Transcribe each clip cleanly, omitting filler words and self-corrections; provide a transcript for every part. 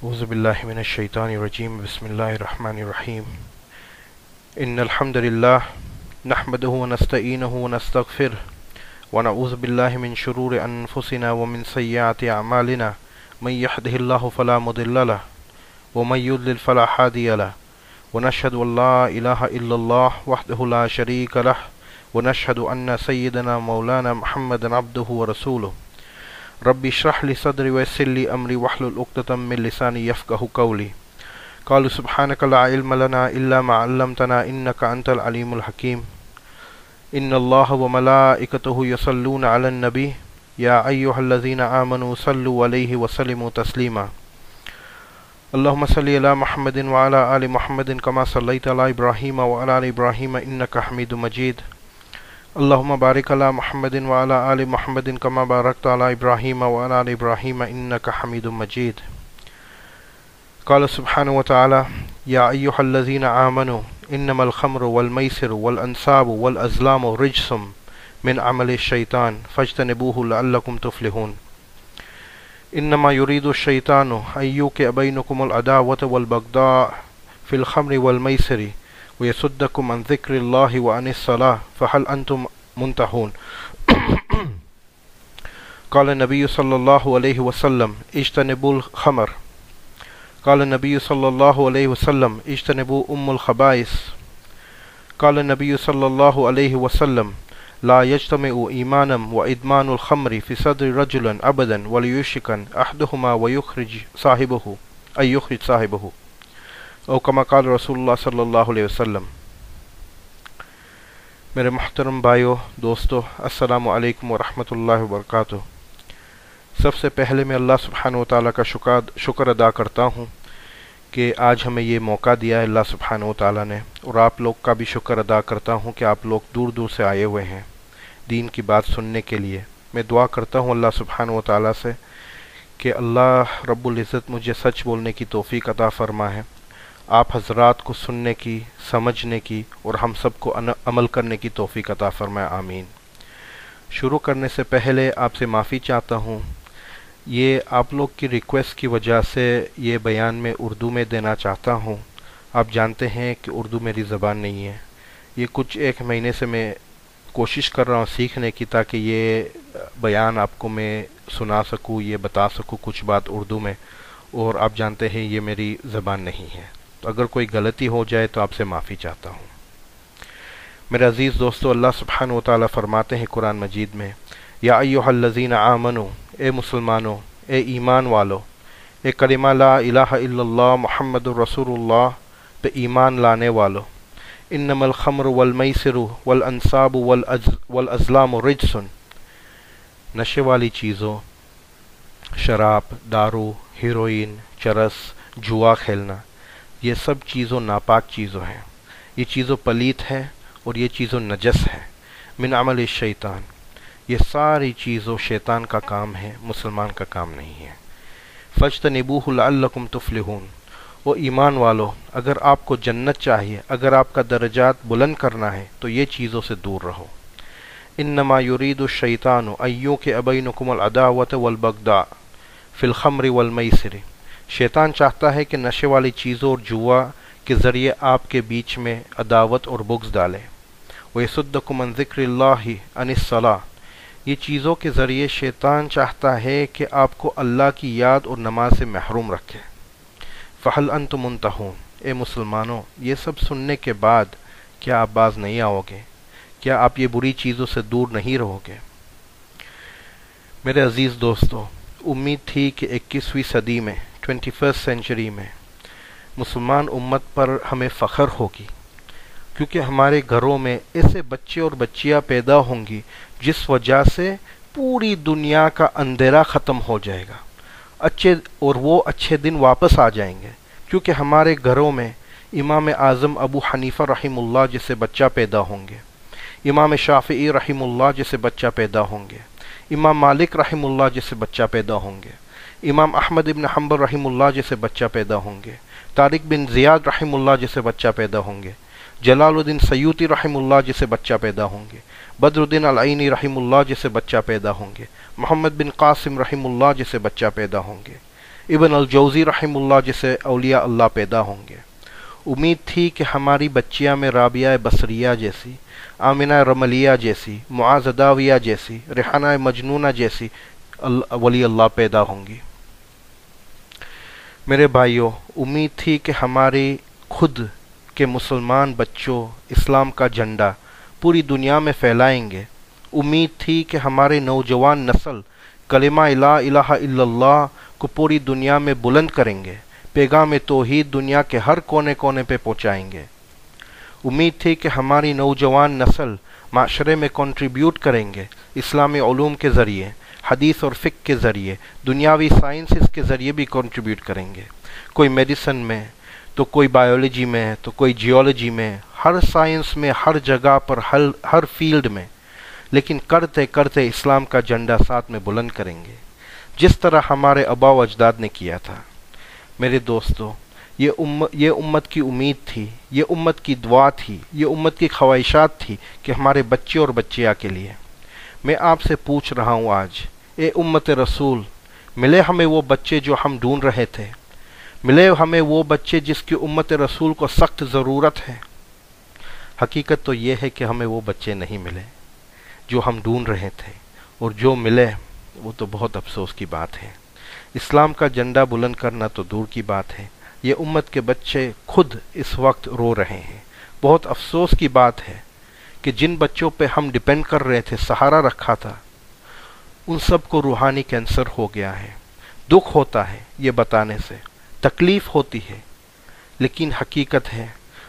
اعوذ باللہ من الشیطان الرجیم بسم اللہ الرحمن الرحیم ان الحمد للہ نحمده ونستعینه ونستغفره ونعوذ باللہ من شرور انفسنا ومن سیئات اعمالنا من يهده الله فلا مضل له ومن يضلل فلا هادي له ونشهد ان لا اله الا الله وحده لا شريك له ونشهد ان سيدنا مولانا محمدا عبده ورسوله ربی اشرح لی صدری ویسر لی امری واحلل عقدۃ من لسانی یفقهوا قولی قالوا سبحانک لا علم لنا الا ما علمتنا انک انت العلیم الحکیم ان اللہ وملائکته یصلون علی النبی یا ایھا الذین آمنوا صلوا علیہ وسلموا تسلیما اللهم صل علی محمد وعلی آل محمد کما صلیت علی ابراہیم وعلی آل ابراہیم انک حمید مجید اللہم بارک علی محمد وعلی آل محمد کما بارکت علی ابراہیم وعلی آل ابراہیم انک حمید مجید قال سبحانہ وتعالی یا ایھا الذین آمنوا انما الخمر والمیسر والانصاب والازلام رجس من عمل الشیطان فاجتنبوه لعلکم تفلحون انما يريد الشیطان ان یوقع بینکم العداوة والبغضاء فی الخمر والمیسر ويصدكم عن ذكر الله وعن الصلاة فهل أنتم منتهون قال النبي صلى الله عليه وسلم اجتنبوا الخمر قال النبي صلى الله عليه وسلم اجتنبوا الخبائث قال النبي صلى الله عليه وسلم لا يجتمع إيمانا وإدمان الخمر في صدر رجل أبدا وليشركن أحدهما ويخرج صاحبه او کما قال رسول اللہ صلی اللہ علیہ وسلم۔ میرے محترم بھائیو دوستو، السلام علیکم ورحمۃ اللہ وبرکاتہ۔ سب سے پہلے میں اللہ سبحانہ وتعالیٰ کا شکر ادا کرتا ہوں کہ آج ہمیں یہ موقع دیا ہے اللہ سبحانہ وتعالیٰ نے، اور آپ لوگ کا بھی شکر ادا کرتا ہوں کہ آپ لوگ دور دور سے آئے ہوئے ہیں دین کی بات سننے کے لیے۔ میں دعا کرتا ہوں اللہ سبحانہ وتعالیٰ سے کہ اللہ رب العزت مجھے سچ بولنے کی توفیق عطا فرمائے، آپ حضرات کو سننے کی، سمجھنے کی اور ہم سب کو عمل کرنے کی توفیق عطا فرمائے، آمین۔ شروع کرنے سے پہلے آپ سے معافی چاہتا ہوں، یہ آپ لوگ کی ریکویسٹ کی وجہ سے یہ بیان میں اردو میں دینا چاہتا ہوں۔ آپ جانتے ہیں کہ اردو میری زبان نہیں ہے، یہ کچھ ایک مہینے سے میں کوشش کر رہا ہوں سیکھنے کی، تاکہ یہ بیان آپ کو میں سنا سکوں، یہ بتا سکوں کچھ بات اردو میں، اور آپ جانتے ہیں یہ میری زبان نہیں ہے، تو اگر کوئی غلطی ہو جائے تو آپ سے معافی چاہتا ہوں۔ میرے عزیز دوستو، اللہ سبحانہ وتعالیٰ فرماتے ہیں قرآن مجید میں، یا ایھا الذین آمنو، اے مسلمانوں، اے ایمان والو، اے کلمہ لا الہ الا اللہ محمد الرسول اللہ پہ ایمان لانے والو، انما الخمر والمیسر والانصاب والازلام رجس، نشے والی چیزوں، شراب، دارو، ہیروئن، چرس، جوا کھیلنا، یہ سب چیزوں ناپاک چیزوں ہیں، یہ چیزوں پلیت ہے اور یہ چیزوں نجس ہے، من عمل الشیطان، یہ ساری چیزوں شیطان کا کام ہے، مسلمان کا کام نہیں ہے۔ فاجتنبوہ لعلکم تفلحون، او ایمان والو، اگر آپ کو جنت چاہیے، اگر آپ کا درجات بلند کرنا ہے تو یہ چیزوں سے دور رہو۔ انما یرید الشیطان ان یوقع بینکم العداوۃ والبغضاء فی الخمر والمیسر، شیطان چاہتا ہے کہ نشے والی چیزوں اور جوا کے ذریعے آپ کے بیچ میں عداوت اور بغض ڈالے۔ وَيَصُدَّكُمْ عَنْ ذِكْرِ اللَّهِ عَنِ الصَّلَاةِ، یہ چیزوں کے ذریعے شیطان چاہتا ہے کہ آپ کو اللہ کی یاد اور نماز سے محروم رکھے۔ فَهَلْ أَنْتُمْ مُنْتَهُونَ، اے مسلمانوں، یہ سب سننے کے بعد کیا آپ باز نہیں آؤ گے؟ کیا آپ یہ بری چیزوں سے دور نہیں رہو گے؟ میرے عزیز دوستو، امید تھی کہ 21ویں صدی میں، 21st سینچری میں مسلمان امت پر ہمیں فخر ہوگی، کیونکہ ہمارے گھروں میں ایسے بچے اور بچیاں پیدا ہوں گی جس وجہ سے پوری دنیا کا اندھیرا ختم ہو جائے گا، وہ اچھے دن واپس آ جائیں گے، کیونکہ ہمارے گھروں میں امام اعظم ابو حنیفہ رحمہ اللہ جیسے بچہ پیدا ہوں گے، امام شافعی رحمہ اللہ جیسے بچہ پیدا ہوں گے، امام مالک رحمہ اللہ جیسے بچہ پیدا ہوں گے، امام احمد ابن حنبل رحمہ اللہ جیسے بچہ پیدا ہوں گے، طارق بن زیاد رحمہ اللہ جیسے بچہ پیدا ہوں گے، جلال الدین سیوطی رحمہ اللہ جیسے بچہ پیدا ہوں گے، بدر الدین العینی رحمہ اللہ جیسے بچہ پیدا ہوں گے، محمد بن قاسم رحمہ اللہ جیسے بچہ پیدا ہوں گے، ابن الجوزی رحمہ جیسے اولیاء اللہ پیدا ہوں گے۔ امید تھی کہ ہماری بچیاں میں رابعہ بصریہ جیسی، آمنہ رملیہ جیسی، معاذ عداویہ جیسی، ریحانہ مجنونہ جیسی ولی اللہ پیدا ہوں گی۔ میرے بھائیوں، امید تھی کہ ہمارے خود کے مسلمان بچوں اسلام کا جھنڈا پوری دنیا میں پھیلائیں گے۔ امید تھی کہ ہمارے نوجوان نسل کلمہ لا الہ الا اللہ کو پوری دنیا میں بلند کریں گے، پیغام توحید دنیا کے ہر کونے کونے پہ پہنچائیں گے۔ امید تھی کہ ہماری نوجوان نسل معاشرے میں کنٹریبیوٹ کریں گے، اسلامی علوم کے ذریعے، حدیث اور فقہ کے ذریعے، دنیاوی سائنسز کے ذریعے بھی کنٹریبیوٹ کریں گے۔ کوئی میڈیسن میں، تو کوئی بایولوجی میں، تو کوئی جیولوجی میں، ہر سائنس میں، ہر جگہ پر، ہر فیلڈ میں، لیکن کرتے کرتے اسلام کا جھنڈا ساتھ میں بلند کریں گے، جس طرح ہمارے آباء و اجداد نے کیا تھا۔ میرے دوستو، یہ امت کی امید تھی، یہ امت کی دعا تھی، یہ امت کی خواہشات تھی کہ ہمارے بچے اور بچیاں کے لیے۔ میں آپ سے پوچھ رہا ہوں آج، اے امت رسول، ملے ہمیں وہ بچے جو ہم ڈھونڈ رہے تھے؟ ملے ہمیں وہ بچے جس کی امت رسول کو سخت ضرورت ہے؟ حقیقت تو یہ ہے کہ ہمیں وہ بچے نہیں ملے جو ہم ڈھونڈ رہے تھے، اور جو ملے وہ تو بہت افسوس کی بات ہے۔ اسلام کا جھنڈا بلند کرنا تو دور کی بات ہے، یہ امت کے بچے خود اس وقت رو رہے ہیں۔ بہت افسوس کی بات ہے کہ جن بچوں پہ ہم ڈیپینڈ کر رہے تھے، سہارا رکھا تھا، ان سب کو روحانی کینسر ہو گیا ہے۔ دکھ ہوتا ہے یہ بتانے سے، تکلیف ہوتی ہے، لیکن حقیقت ہے،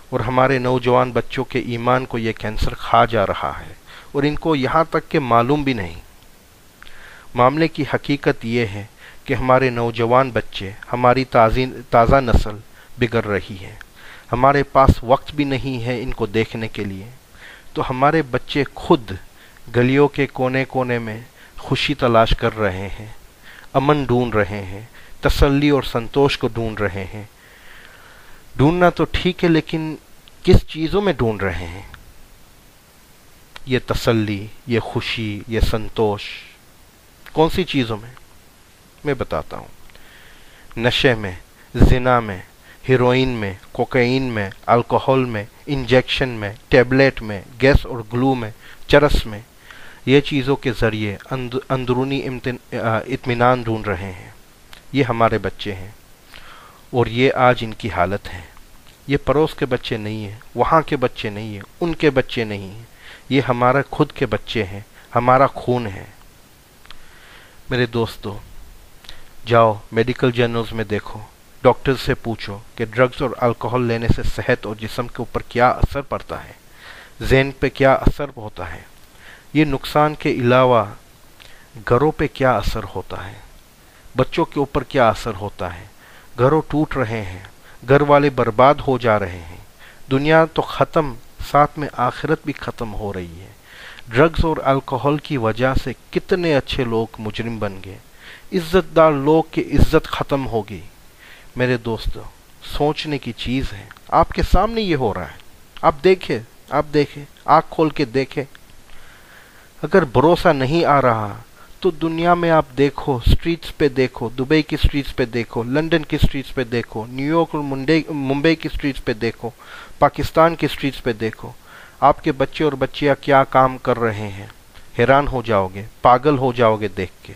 اور ہمارے نوجوان بچوں کے ایمان کو یہ کینسر کھا جا رہا ہے، اور ان کو یہاں تک کہ معلوم بھی نہیں۔ معاملے کی حقیقت یہ ہے کہ ہمارے نوجوان بچے، ہماری تازہ نسل بگڑ رہی ہے۔ ہمارے پاس وقت بھی نہیں ہے ان کو دیکھنے کے لیے، تو ہمارے بچے خود گلیوں کے کونے کونے میں خوشی تلاش کر رہے ہیں، امن ڈھونڈ رہے ہیں، تسلی اور سنتوش کو ڈھونڈ رہے ہیں۔ ڈھونڈنا تو ٹھیک ہے، لیکن کس چیزوں میں ڈھونڈ رہے ہیں یہ تسلی، یہ خوشی، یہ سنتوش؟ کون سی چیزوں میں؟ میں بتاتا ہوں۔ نشے میں، زنا میں، ہیروئن میں، کوکائن میں، الکحل میں، انجیکشن میں، ٹیبلیٹ میں، گیس اور گلو میں، چرس میں، یہ چیزوں کے ذریعے اندرونی اطمینان ڈھونڈ رہے ہیں۔ یہ ہمارے بچے ہیں، اور یہ آج ان کی حالت ہے۔ یہ پڑوس کے بچے نہیں ہیں، وہاں کے بچے نہیں ہیں، ان کے بچے نہیں ہیں، یہ ہمارا خود کے بچے ہیں، ہمارا خون ہے۔ میرے دوستو، جاؤ میڈیکل جرنلز میں دیکھو، ڈاکٹر سے پوچھو کہ ڈرگز اور الکحل لینے سے صحت اور جسم کے اوپر کیا اثر پڑتا ہے، ذہن پہ کیا اثر ہوتا ہے۔ یہ نقصان کے علاوہ گھروں پہ کیا اثر ہوتا ہے، بچوں کے اوپر کیا اثر ہوتا ہے۔ گھروں ٹوٹ رہے ہیں، گھر والے برباد ہو جا رہے ہیں، دنیا تو ختم، ساتھ میں آخرت بھی ختم ہو رہی ہے۔ ڈرگز اور الکحل کی وجہ سے کتنے اچھے لوگ مجرم بن گئے، عزت دار لوگ کی عزت ختم ہوگی۔ میرے دوستو، سوچنے کی چیز ہے، آپ کے سامنے یہ ہو رہا ہے، آپ دیکھیں، آنکھ کھول کے دیکھیں۔ اگر بھروسہ نہیں آ رہا تو دنیا میں آپ دیکھو، سٹریٹس پہ دیکھو، دبئی کی سٹریٹس پہ دیکھو، لندن کی سٹریٹس پہ دیکھو، نیو یارک اور ممبئی کی سٹریٹس پہ دیکھو، پاکستان کی سٹریٹس پہ دیکھو، آپ کے بچے اور بچیاں کیا کام کر رہے ہیں، حیران ہو جاؤ گے، پاگل ہو جاؤ گے دیکھ کے۔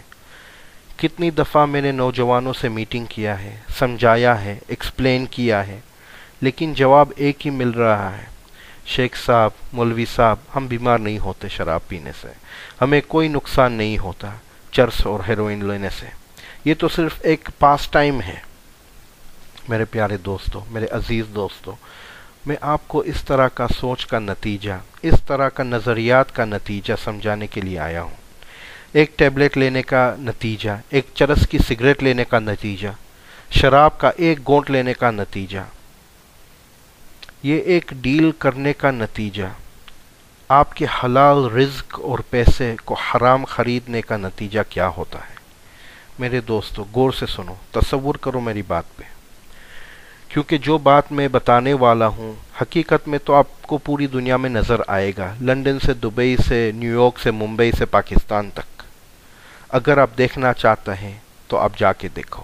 کتنی دفعہ میں نے نوجوانوں سے میٹنگ کیا ہے، سمجھایا ہے، ایکسپلین کیا ہے، لیکن جواب ایک ہی مل رہا ہے، شیخ صاحب، مولوی صاحب، ہم بیمار نہیں ہوتے شراب پینے سے، ہمیں کوئی نقصان نہیں ہوتا چرس اور ہیروئن لینے سے، یہ تو صرف ایک پاس ٹائم ہے۔ میرے پیارے دوستو، میرے عزیز دوستو، میں آپ کو اس طرح کا سوچ کا نتیجہ، اس طرح کا نظریات کا نتیجہ سمجھانے کے لیے آیا ہوں۔ ایک ٹیبلٹ لینے کا نتیجہ، ایک چرس کی سگریٹ لینے کا نتیجہ، شراب کا ایک گھونٹ لینے کا نتیجہ، یہ ایک ڈیل کرنے کا نتیجہ، آپ کے حلال رزق اور پیسے کو حرام خریدنے کا نتیجہ کیا ہوتا ہے؟ میرے دوستو، غور سے سنو، تصور کرو میری بات پہ، کیونکہ جو بات میں بتانے والا ہوں حقیقت میں تو آپ کو پوری دنیا میں نظر آئے گا، لندن سے دبئی سے نیو یارک سے ممبئی سے پاکستان تک۔ اگر آپ دیکھنا چاہتے ہیں تو آپ جا کے دیکھو۔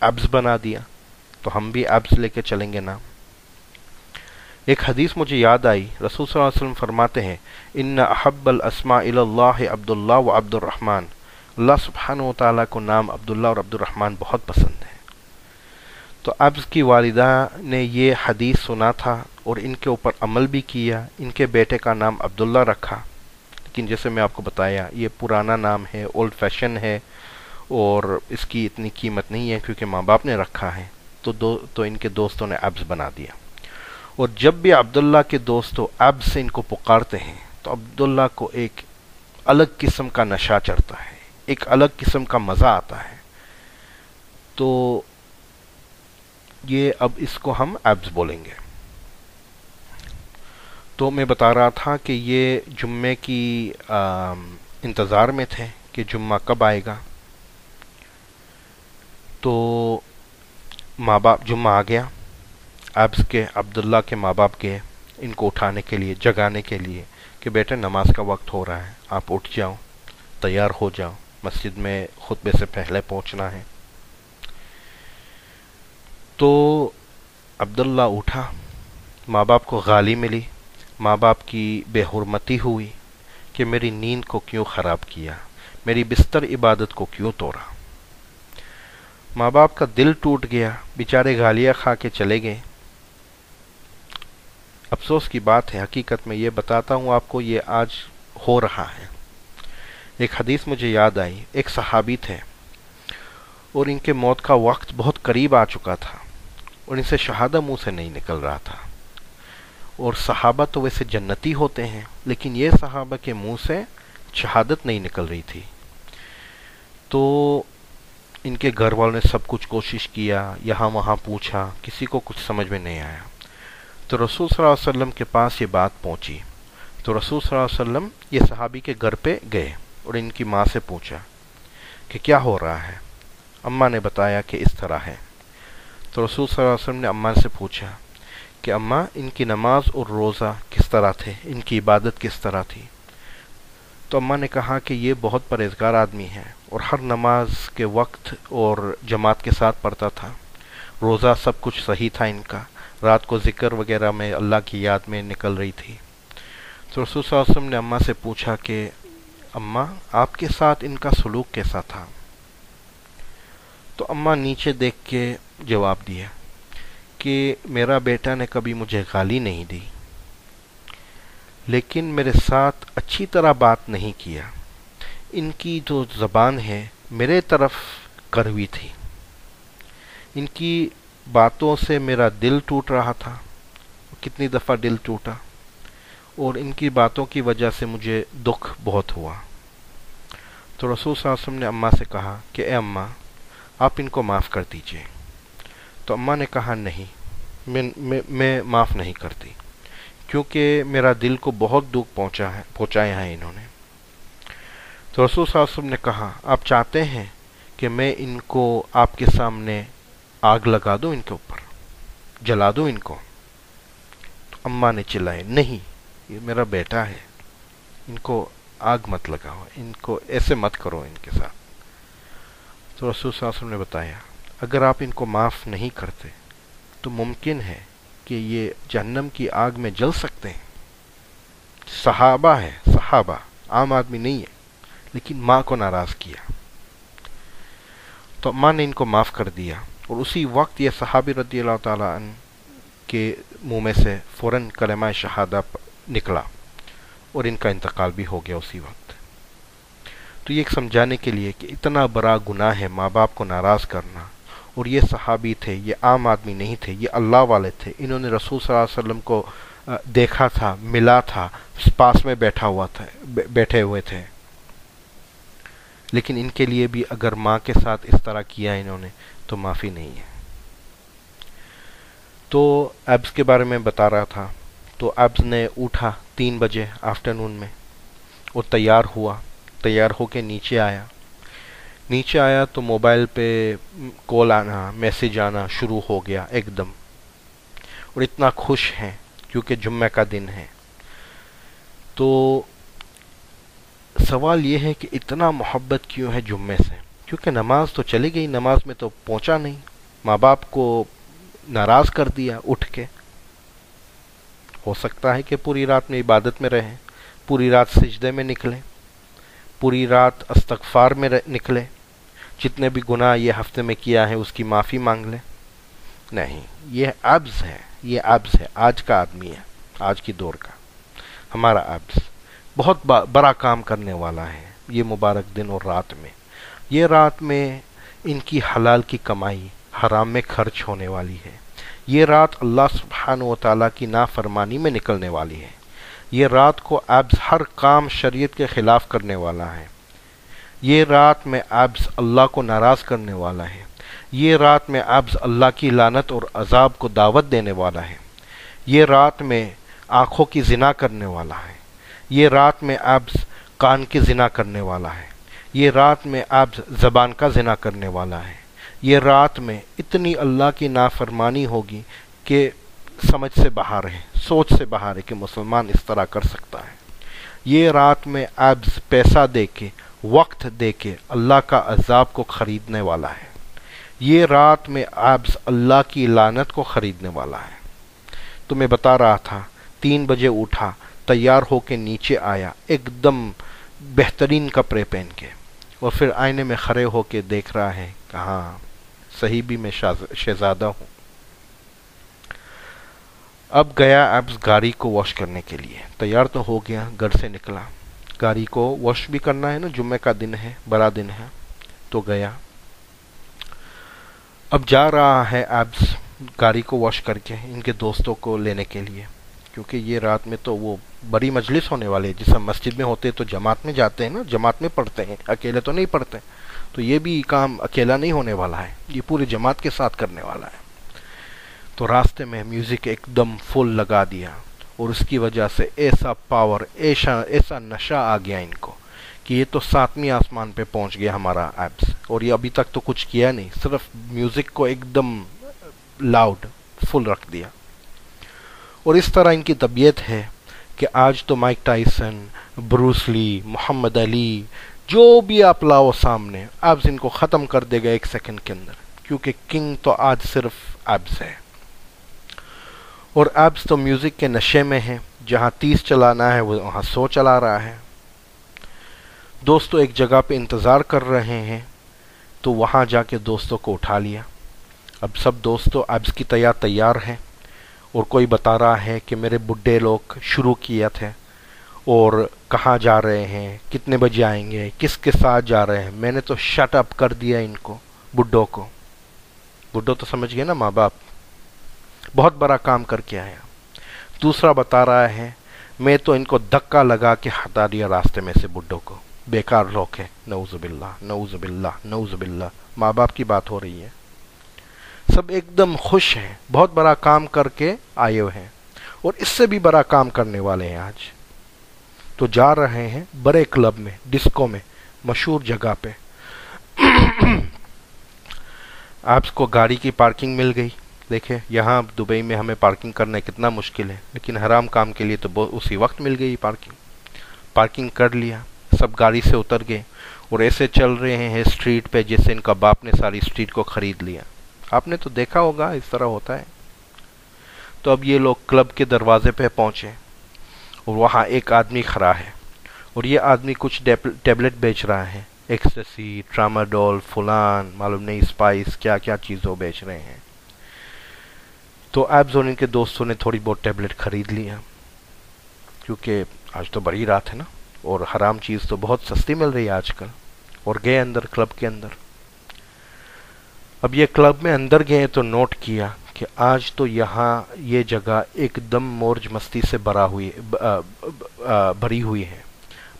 ابز بنا دیا، تو ہم بھی ابز لے کے چلیں گے نام۔ ایک حدیث مجھے یاد آئی، رسول صلی اللہ علیہ وسلم فرماتے ہیں ان احب الاسماء الی اللہ عبداللہ و عبد الرحمن، اللہ سبحانہ و تعالیٰ کو نام عبداللہ اور عبد الرحمن بہت پسند ہے۔ تو ابز کی والدہ نے یہ حدیث سنا تھا اور ان کے اوپر عمل بھی کیا، ان کے بیٹے کا نام عبداللہ رکھا، لیکن جیسے میں آپ کو بتایا یہ پرانا نام ہے، اولڈ فیشن ہے، اور اس کی اتنی قیمت نہیں ہے کیونکہ ماں باپ نے رکھا ہے، تو ان کے دوستوں نے ابز بنا دیا۔ اور جب بھی عبداللہ کے دوستوں ابز سے ان کو پکارتے ہیں تو عبداللہ کو ایک الگ قسم کا نشہ چڑھتا ہے، ایک الگ قسم کا مزہ آتا ہے۔ تو یہ اب اس کو ہم ابز بولیں گے۔ تو میں بتا رہا تھا کہ یہ جمعے کی انتظار میں تھے کہ جمعہ کب آئے گا۔ تو ماں باپ جمعہ آ گیا، ابز کے عبداللہ کے ماں باپ گئے ان کو اٹھانے کے لیے، جگانے کے لیے کہ بیٹے نماز کا وقت ہو رہا ہے، آپ اٹھ جاؤ، تیار ہو جاؤ، مسجد میں خطبے سے پہلے پہنچنا ہے۔ تو عبداللہ اٹھا، ماں باپ کو گالی ملی، ماں باپ کی بے حرمتی ہوئی کہ میری نیند کو کیوں خراب کیا، میری بستر عبادت کو کیوں توڑا۔ ماں باپ کا دل ٹوٹ گیا، بیچارے گالیاں کھا کے چلے گئے۔ افسوس کی بات ہے، حقیقت میں یہ بتاتا ہوں آپ کو، یہ آج ہو رہا ہے۔ ایک حدیث مجھے یاد آئی، ایک صحابی تھے اور ان کے موت کا وقت بہت قریب آ چکا تھا اور ان سے شہادہ منہ سے نہیں نکل رہا تھا، اور صحابہ تو ویسے جنتی ہوتے ہیں لیکن یہ صحابہ کے منہ سے شہادت نہیں نکل رہی تھی۔ تو ان کے گھر والوں نے سب کچھ کوشش کیا، یہاں وہاں پوچھا، کسی کو کچھ سمجھ میں نہیں آیا۔ تو رسول صلی اللہ علیہ وسلم کے پاس یہ بات پہنچی، تو رسول صلی اللہ علیہ وسلم یہ صحابی کے گھر پہ گئے اور ان کی ماں سے پوچھا کہ کیا ہو رہا ہے۔ اماں نے بتایا کہ اس طرح ہے۔ تو رسول صلی اللہ علیہ وسلم نے اماں سے پوچھا کہ اماں ان کی نماز اور روزہ کس طرح تھے، ان کی عبادت کس طرح تھی۔ تو اماں نے کہا کہ یہ بہت پرہیزگار آدمی ہے اور ہر نماز کے وقت اور جماعت کے ساتھ پڑھتا تھا، روزہ سب کچھ صحیح تھا ان کا، رات کو ذکر وغیرہ میں اللہ کی یاد میں نکل رہی تھی۔ تو رسول صلی اللہ علیہ وسلم نے اماں سے پوچھا کہ اماں آپ کے ساتھ ان کا سلوک کیسا تھا۔ تو اماں نیچے دیکھ کے جواب دیا کہ میرا بیٹا نے کبھی مجھے گالی نہیں دی، لیکن میرے ساتھ اچھی طرح بات نہیں کیا، ان کی جو زبان ہے میرے طرف کروی تھی، ان کی باتوں سے میرا دل ٹوٹ رہا تھا، کتنی دفعہ دل ٹوٹا، اور ان کی باتوں کی وجہ سے مجھے دکھ بہت ہوا۔ تو رسول صلی اللہ علیہ وسلم نے اماں سے کہا کہ اے اماں آپ ان کو معاف کر دیجئے۔ تو اماں نے کہا نہیں، میں معاف نہیں کرتی، کیونکہ میرا دل کو بہت دکھ پہنچایا ہے انہوں نے۔ تو رسول صلی اللہ علیہ وسلم نے کہا آپ چاہتے ہیں کہ میں ان کو آپ کے سامنے آگ لگا دوں، ان کے اوپر جلا دوں ان کو؟ تو اماں نے چلائے نہیں، یہ میرا بیٹا ہے، ان کو آگ مت لگاؤ، ان کو ایسے مت کرو ان کے ساتھ۔ تو رسول صلی اللہ علیہ وسلم نے بتایا اگر آپ ان کو معاف نہیں کرتے تو ممکن ہے کہ یہ جہنم کی آگ میں جل سکتے ہیں۔ صحابہ ہے، صحابہ عام آدمی نہیں ہے، لیکن ماں کو ناراض کیا۔ تو ماں نے ان کو معاف کر دیا، اور اسی وقت یہ صحابی رضی اللہ تعالیٰ عنہ کے منہ میں سے فوراً کلمہ شہادہ نکلا اور ان کا انتقال بھی ہو گیا اسی وقت۔ تو یہ ایک سمجھانے کے لیے کہ اتنا بڑا گناہ ہے ماں باپ کو ناراض کرنا، اور یہ صحابی تھے، یہ عام آدمی نہیں تھے، یہ اللہ والے تھے، انہوں نے رسول صلی اللہ علیہ وسلم کو دیکھا تھا، ملا تھا، پاس میں بیٹھے ہوئے تھے، لیکن ان کے لیے بھی اگر ماں کے ساتھ اس طرح کیا انہوں نے تو معافی نہیں ہے۔ تو ابز کے بارے میں بتا رہا تھا، تو ابز نے اٹھا 3 بجے آفٹرنون میں اور تیار ہوا، تیار ہو کے نیچے آیا تو موبائل پہ کال آنا، میسیج آنا شروع ہو گیا ایک دم، اور اتنا خوش ہیں کیونکہ جمعہ کا دن ہے۔ تو سوال یہ ہے کہ اتنا محبت کیوں ہے جمعے سے؟ کیونکہ نماز تو چلی گئی، نماز میں تو پہنچا نہیں، ماں باپ کو ناراض کر دیا اٹھ کے. ہو سکتا ہے کہ پوری رات میں عبادت میں رہیں، پوری رات سجدے میں نکلیں، پوری رات استغفار میں نکلیں، جتنے بھی گناہ یہ ہفتے میں کیا ہے اس کی معافی مانگ لیں. نہیں، یہ عبث ہے، یہ عبث ہے. آج کا آدمی ہے، آج کی دور کا ہمارا عبث بہت بڑا کام کرنے والا ہے یہ مبارک دن اور رات میں. یہ رات میں ان کی حلال کی کمائی حرام میں خرچ ہونے والی ہے. یہ رات اللہ سبحانہ و تعالیٰ کی نافرمانی میں نکلنے والی ہے. یہ رات کو عبث ہر کام شریعت کے خلاف کرنے والا ہے. یہ رات میں عبث اللہ کو ناراض کرنے والا ہے. یہ رات میں عبث اللہ کی لعنت اور عذاب کو دعوت دینے والا ہے. یہ رات میں آنکھوں کی زنا کرنے والا ہے. یہ رات میں عبث کان کی زنا کرنے والا ہے. یہ رات میں عبث زبان کا زنا کرنے والا ہے. یہ رات میں اتنی اللہ کی نافرمانی ہوگی کہ سمجھ سے باہر ہے، سوچ سے باہر ہے کہ مسلمان اس طرح کر سکتا ہے. یہ رات میں عبث پیسہ دے کے، وقت دے کے اللہ کا عذاب کو خریدنے والا ہے. یہ رات میں عبث اللہ کی لعنت کو خریدنے والا ہے. تو میں بتا رہا تھا 3 بجے اٹھا، تیار ہو کے نیچے آیا ایک دم بہترین کپڑے پہن کے، اور پھر آئینے میں کھڑے ہو کے دیکھ رہا ہے کہ ہاں صحیح بھی میں شہزادہ ہوں. اب گیا عبث گاڑی کو واش کرنے کے لیے. تیار تو ہو گیا، گھر سے نکلا، گاڑی کو واش بھی کرنا ہے نا، جمعہ کا دن ہے، بڑا دن ہے. تو گیا، اب جا رہا ہے عبث گاڑی کو واش کر کے ان کے دوستوں کو لینے کے لیے، کیونکہ یہ رات میں تو وہ بڑی مجلس ہونے والے. جس ہم مسجد میں ہوتے تو جماعت میں جاتے ہیں نا، جماعت میں پڑھتے ہیں، اکیلے تو نہیں پڑھتے. تو یہ بھی کام اکیلا نہیں ہونے والا ہے، یہ پورے جماعت کے ساتھ کرنے والا ہے. تو راستے میں میوزک ایک دم فل لگا دیا، اور اس کی وجہ سے ایسا پاور، ایسا نشہ آ گیا ان کو کہ یہ تو 7ویں آسمان پہ پہنچ گیا ہمارا عبث. اور یہ ابھی تک تو کچھ کیا نہیں، صرف میوزک کو ایک دم لاؤڈ فل رکھ دیا. اور اس طرح ان کی طبیعت ہے کہ آج تو مائک ٹائسن، بروس لی، محمد علی، جو بھی آپ لاؤ سامنے، عبث ان کو ختم کر دے گا 1 سیکنڈ کے اندر، کیونکہ کنگ تو آج صرف عبث ہے. اور عبث تو میوزک کے نشے میں ہے، جہاں 30 چلانا ہے وہ وہاں 100 چلا رہا ہے. دوستوں ایک جگہ پہ انتظار کر رہے ہیں، تو وہاں جا کے دوستوں کو اٹھا لیا. اب سب دوستوں عبث کی تیار ہیں، اور کوئی بتا رہا ہے کہ میرے بڈھے لوگ شروع کیا تھے، اور کہاں جا رہے ہیں، کتنے بجے آئیں گے، کس کے ساتھ جا رہے ہیں. میں نے تو شٹ اپ کر دیا ان کو، بڈھوں کو. بڈھوں تو سمجھ گئے نا، ماں باپ. بہت بڑا کام کر کے آیا. دوسرا بتا رہا ہے میں تو ان کو دھکا لگا کے ہٹا دیا راستے میں سے، بڈھوں کو. بیکار لوگ ہیں، نعوذ باللہ، نعوذ باللہ، نعوذ باللہ. ماں باپ کی بات ہو رہی ہے. سب ایک دم خوش ہیں، بہت بڑا کام کر کے آئے ہوئے ہیں، اور اس سے بھی بڑا کام کرنے والے ہیں آج. تو جا رہے ہیں بڑے کلب میں، ڈسکو میں، مشہور جگہ پہ. آپ کو گاڑی کی پارکنگ مل گئی. دیکھیں یہاں دبئی میں ہمیں پارکنگ کرنا کتنا مشکل ہے، لیکن حرام کام کے لیے تو اسی وقت مل گئی پارکنگ کر لیا. سب گاڑی سے اتر گئے اور ایسے چل رہے ہیں اسٹریٹ پہ جیسے ان کا باپ نے ساری اسٹریٹ کو خرید لیا. آپ نے تو دیکھا ہوگا اس طرح ہوتا ہے. تو اب یہ لوگ کلب کے دروازے پہ پہنچے، اور وہاں ایک آدمی کھڑا ہے، اور یہ آدمی کچھ ٹیبلٹ بیچ رہا ہے، ایکسٹسی، ٹراماڈول، فلان، معلوم نہیں اسپائس، کیا کیا چیزوں بیچ رہے ہیں. تو عبث اور ان کے دوستوں نے تھوڑی بہت ٹیبلٹ خرید لیا، کیونکہ آج تو بڑی رات ہے نا، اور حرام چیز تو بہت سستی مل رہی ہے آج کل. اور گئے اندر، کلب کے اندر. اب یہ کلب میں اندر گئے تو نوٹ کیا کہ آج تو یہاں یہ جگہ ایک دم موج مستی سے بھری ہوئی ہے.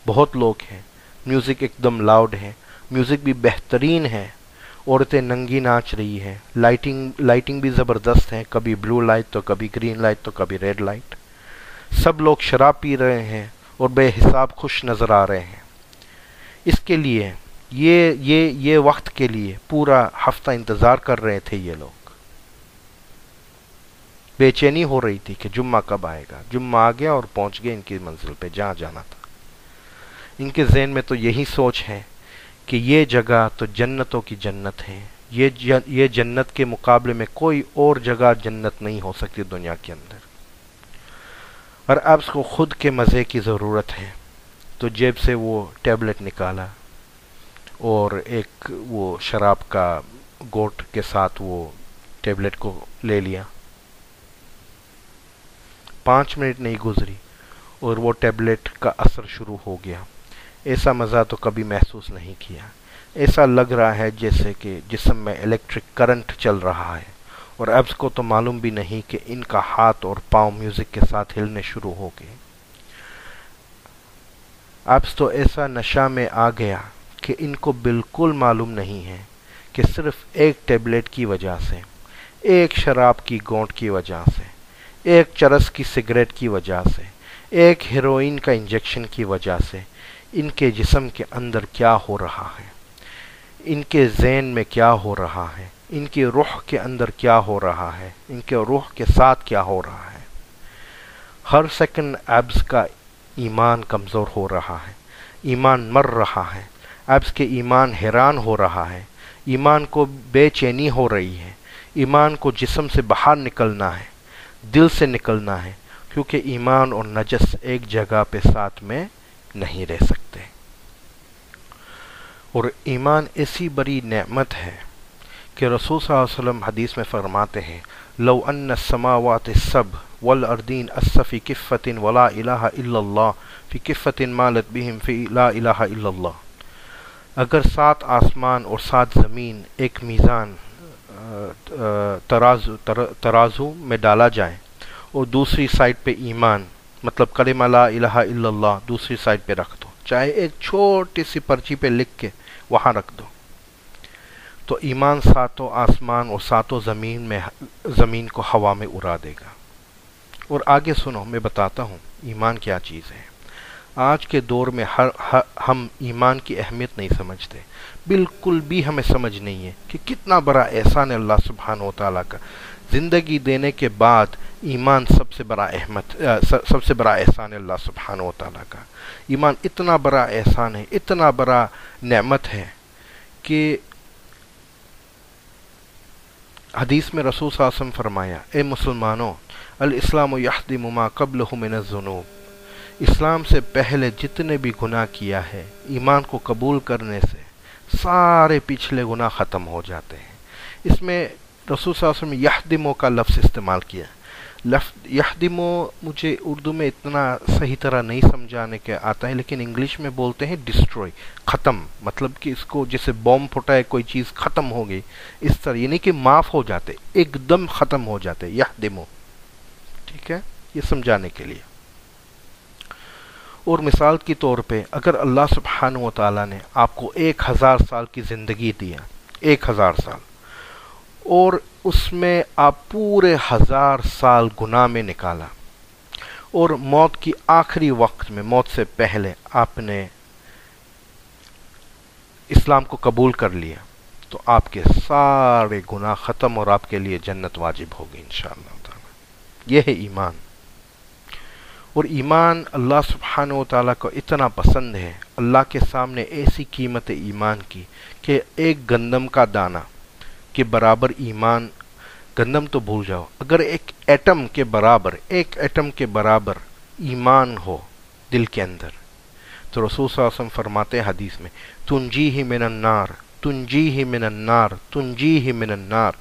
بہت لوگ ہیں، میوزک ایک دم لاؤڈ ہے، میوزک بھی بہترین ہے، عورتیں ننگی ناچ رہی ہیں، لائٹنگ بھی زبردست ہے، کبھی بلو لائٹ تو کبھی گرین لائٹ تو کبھی ریڈ لائٹ. سب لوگ شراب پی رہے ہیں اور بے حساب خوش نظر آ رہے ہیں. اس کے لیے یہ وقت کے لیے پورا ہفتہ انتظار کر رہے تھے یہ لوگ. بے چینی ہو رہی تھی کہ جمعہ کب آئے گا. جمعہ آ گیا اور پہنچ گئے ان کی منزل پہ جہاں جانا تھا. ان کے ذہن میں تو یہی سوچ ہے کہ یہ جگہ تو جنتوں کی جنت ہے، یہ جنت کے مقابلے میں کوئی اور جگہ جنت نہیں ہو سکتی دنیا کے اندر۔ اور ایبس کو خود کے مزے کی ضرورت ہے تو جیب سے وہ ٹیبلٹ نکالا اور ایک وہ شراب کا گوٹ کے ساتھ وہ ٹیبلٹ کو لے لیا۔ 5 منٹ نہیں گزری اور وہ ٹیبلٹ کا اثر شروع ہو گیا۔ ایسا مزہ تو کبھی محسوس نہیں کیا۔ ایسا لگ رہا ہے جیسے کہ جسم میں الیکٹرک کرنٹ چل رہا ہے، اور ایبس کو تو معلوم بھی نہیں کہ ان کا ہاتھ اور پاؤں میوزک کے ساتھ ہلنے شروع ہو گئے۔ ایبس تو ایسا نشہ میں آ گیا کہ ان کو بالکل معلوم نہیں ہے کہ صرف ایک ٹیبلٹ کی وجہ سے، ایک شراب کی گھونٹ کی وجہ سے، ایک چرس کی سگریٹ کی وجہ سے، ایک ہیروئن کا انجیکشن کی وجہ سے ان کے جسم کے اندر کیا ہو رہا ہے، ان کے ذہن میں کیا ہو رہا ہے، ان کی روح کے اندر کیا ہو رہا ہے، ان کے روح کے ساتھ کیا ہو رہا ہے۔ ہر سیکنڈ ایبس کا ایمان کمزور ہو رہا ہے، ایمان مر رہا ہے، ایبس کے ایمان حیران ہو رہا ہے، ایمان کو بے چینی ہو رہی ہے، ایمان کو جسم سے باہر نکلنا ہے، دل سے نکلنا ہے، کیونکہ ایمان اور نجس ایک جگہ پہ ساتھ میں نہیں رہ سکتے۔ اور ایمان ایسی بڑی نعمت ہے کہ رسول صلی اللہ علیہ وسلم حدیث میں فرماتے ہیں لو ان السماوات السبع والارضین فی کفۃ ولا الہ الا اللہ فی کفۃ مالت بہم فی لا الہ الا اللہ۔ اگر 7 آسمان اور 7 زمین ایک میزان ترازو میں ڈالا جائے اور دوسری سائڈ پہ ایمان مطلب کلمہ لا الہ الا اللہ دوسری سائڈ پہ رکھ دو، چاہے ایک چھوٹی سی پرچی پہ لکھ کے وہاں رکھ دو، تو ایمان 7 آسمان اور 7 زمین کو ہوا میں اڑا دے گا۔ اور آگے سنو، میں بتاتا ہوں ایمان کیا چیز ہے۔ آج کے دور میں ہم ایمان کی اہمیت نہیں سمجھتے، بالکل بھی ہمیں سمجھ نہیں ہے کہ کتنا بڑا احسان ہے اللہ سبحانہ و تعالیٰ کا۔ زندگی دینے کے بعد ایمان سب سے بڑا احسان ہے اللہ سبحانہ و تعالیٰ کا۔ ایمان اتنا بڑا احسان ہے، اتنا بڑا نعمت ہے کہ حدیث میں رسول صلی اللہ علیہ وسلم فرمایا اے مسلمانوں الاسلام یحدم ما قبلہ من الذنوب، اسلام سے پہلے جتنے بھی گناہ کیا ہے ایمان کو قبول کرنے سے سارے پچھلے گناہ ختم ہو جاتے ہیں۔ اس میں رسول صلی اللہ علیہ وسلم یحدمو کا لفظ استعمال کیا۔ یحدمو مجھے اردو میں اتنا صحیح طرح نہیں سمجھانے کے آتا ہے، لیکن انگلش میں بولتے ہیں ڈسٹروئی، ختم، مطلب کہ اس کو جیسے بوم پھٹا ہے کوئی چیز ختم ہو گئی اس طرح، یعنی کہ معاف ہو جاتے، ایک دم ختم ہو جاتے، یحدمو، ٹھیک ہے، یہ سمجھانے کے لیے۔ اور مثال کی طور پہ اگر اللہ سبحانہ و تعالیٰ نے آپ کو 1000 سال کی زندگی دیا، 1000 سال، اور اس میں آپ پورے 1000 سال گناہ میں نکالا، اور موت کی آخری وقت میں، موت سے پہلے آپ نے اسلام کو قبول کر لیا، تو آپ کے سارے گناہ ختم اور آپ کے لیے جنت واجب ہوگی انشاءاللہ تعالی۔ یہ ہے ایمان۔ اور ایمان اللہ سبحانہ و تعالیٰ کو اتنا پسند ہے، اللہ کے سامنے ایسی قیمت ایمان کی کہ ایک گندم کا دانہ کے برابر ایمان، گندم تو بھول جاؤ، اگر ایک ایٹم کے برابر ایمان ہو دل کے اندر، تو رسول صلی اللہ علیہ وسلم فرماتے ہیں حدیث میں تنجیہ من النار، تنجیہ من النار، تنجیہ من النار،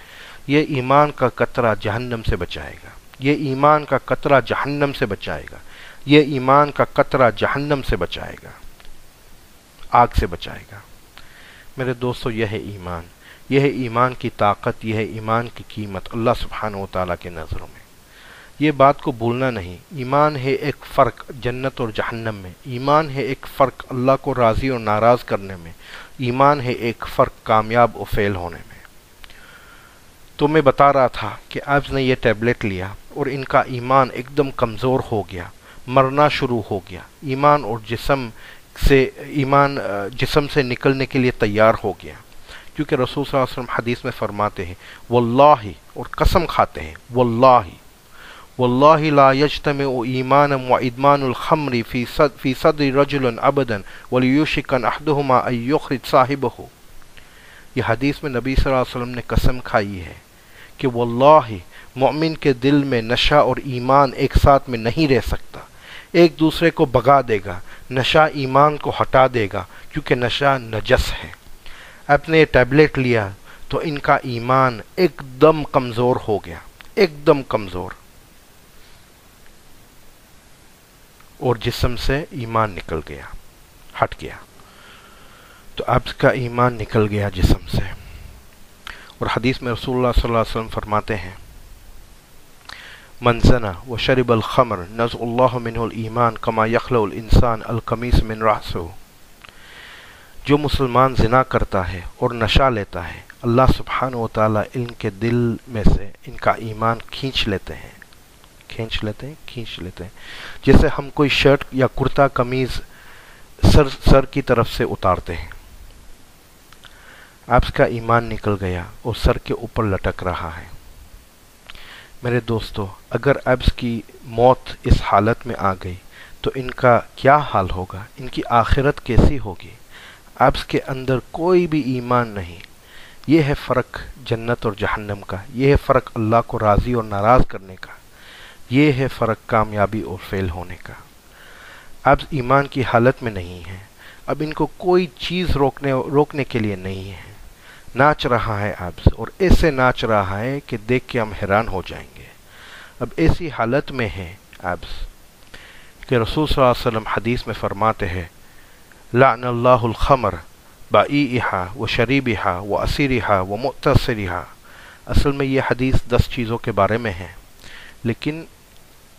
یہ ایمان کا قطرہ جہنم سے بچائے گا، یہ ایمان کا قطرہ جہنم سے بچائے گا، یہ ایمان کا قطرہ جہنم سے بچائے گا، آگ سے بچائے گا۔ میرے دوستو، یہ ہے ایمان، یہ ہے ایمان کی طاقت، یہ ہے ایمان کی قیمت اللہ سبحانہ و تعالیٰ کے نظروں میں۔ یہ بات کو بھولنا نہیں، ایمان ہے ایک فرق جنت اور جہنم میں، ایمان ہے ایک فرق اللہ کو راضی اور ناراض کرنے میں، ایمان ہے ایک فرق کامیاب اور فیل ہونے میں۔ تو میں بتا رہا تھا کہ ایبس نے یہ ٹیبلٹ لیا اور ان کا ایمان ایک دم کمزور ہو گیا، مرنا شروع ہو گیا، ایمان جسم سے نکلنے کے لیے تیار ہو گیا، کیونکہ رسول صلی اللہ علیہ وسلم حدیث میں فرماتے ہیں واللہ، اور قسم کھاتے ہیں واللہ لا یجتمع ایمان و ادمان الخمر فی صدر رجل ابدا ولیوشک احدہما ان یخرج صاحبہ، یہ حدیث میں نبی صلی اللہ علیہ وسلم نے قسم کھائی ہے کہ واللہ مومن کے دل میں نشہ اور ایمان ایک ساتھ میں نہیں رہ سکتا، ایک دوسرے کو بھگا دے گا، نشہ ایمان کو ہٹا دے گا، کیونکہ نشہ نجس ہے۔ آپ نے ٹیبلٹ لیا تو ان کا ایمان ایک دم کمزور ہو گیا، ایک دم کمزور، اور جسم سے ایمان نکل گیا، ہٹ گیا، تو آپ کا ایمان نکل گیا جسم سے۔ اور حدیث میں رسول اللہ صلی اللہ علیہ وسلم فرماتے ہیں من زنا وشرب الخمر نزع اللہ منہ الایمان کما یخلع الانسان القمیص من رأسہ، جو مسلمان زنا کرتا ہے اور نشہ لیتا ہے، اللہ سبحانہ و تعالیٰ ان کے دل میں سے ان کا ایمان کھینچ لیتے ہیں، جیسے ہم کوئی شرٹ یا کرتا قمیض سر کی طرف سے اتارتے ہیں۔ آپ کا ایمان نکل گیا اور سر کے اوپر لٹک رہا ہے۔ میرے دوستو، اگر ایبس کی موت اس حالت میں آ گئی تو ان کا کیا حال ہوگا، ان کی آخرت کیسی ہوگی؟ ایبس کے اندر کوئی بھی ایمان نہیں۔ یہ ہے فرق جنت اور جہنم کا، یہ ہے فرق اللہ کو راضی اور ناراض کرنے کا، یہ ہے فرق کامیابی اور فیل ہونے کا۔ ایبس ایمان کی حالت میں نہیں ہیں، اب ان کو کوئی چیز روکنے کے لیے نہیں ہے، ناچ رہا ہے ایبس، اور ایسے ناچ رہا ہے کہ دیکھ کے ہم حیران ہو جائیں گے۔ اب ایسی حالت میں ہے ایبس کہ رسول صلی اللہ علیہ وسلم حدیث میں فرماتے ہیں لعن اللہ الخمر بائیہا و شریبہا و اسیرہا و مؤتصرہا۔ اصل میں یہ حدیث 10 چیزوں کے بارے میں ہے، لیکن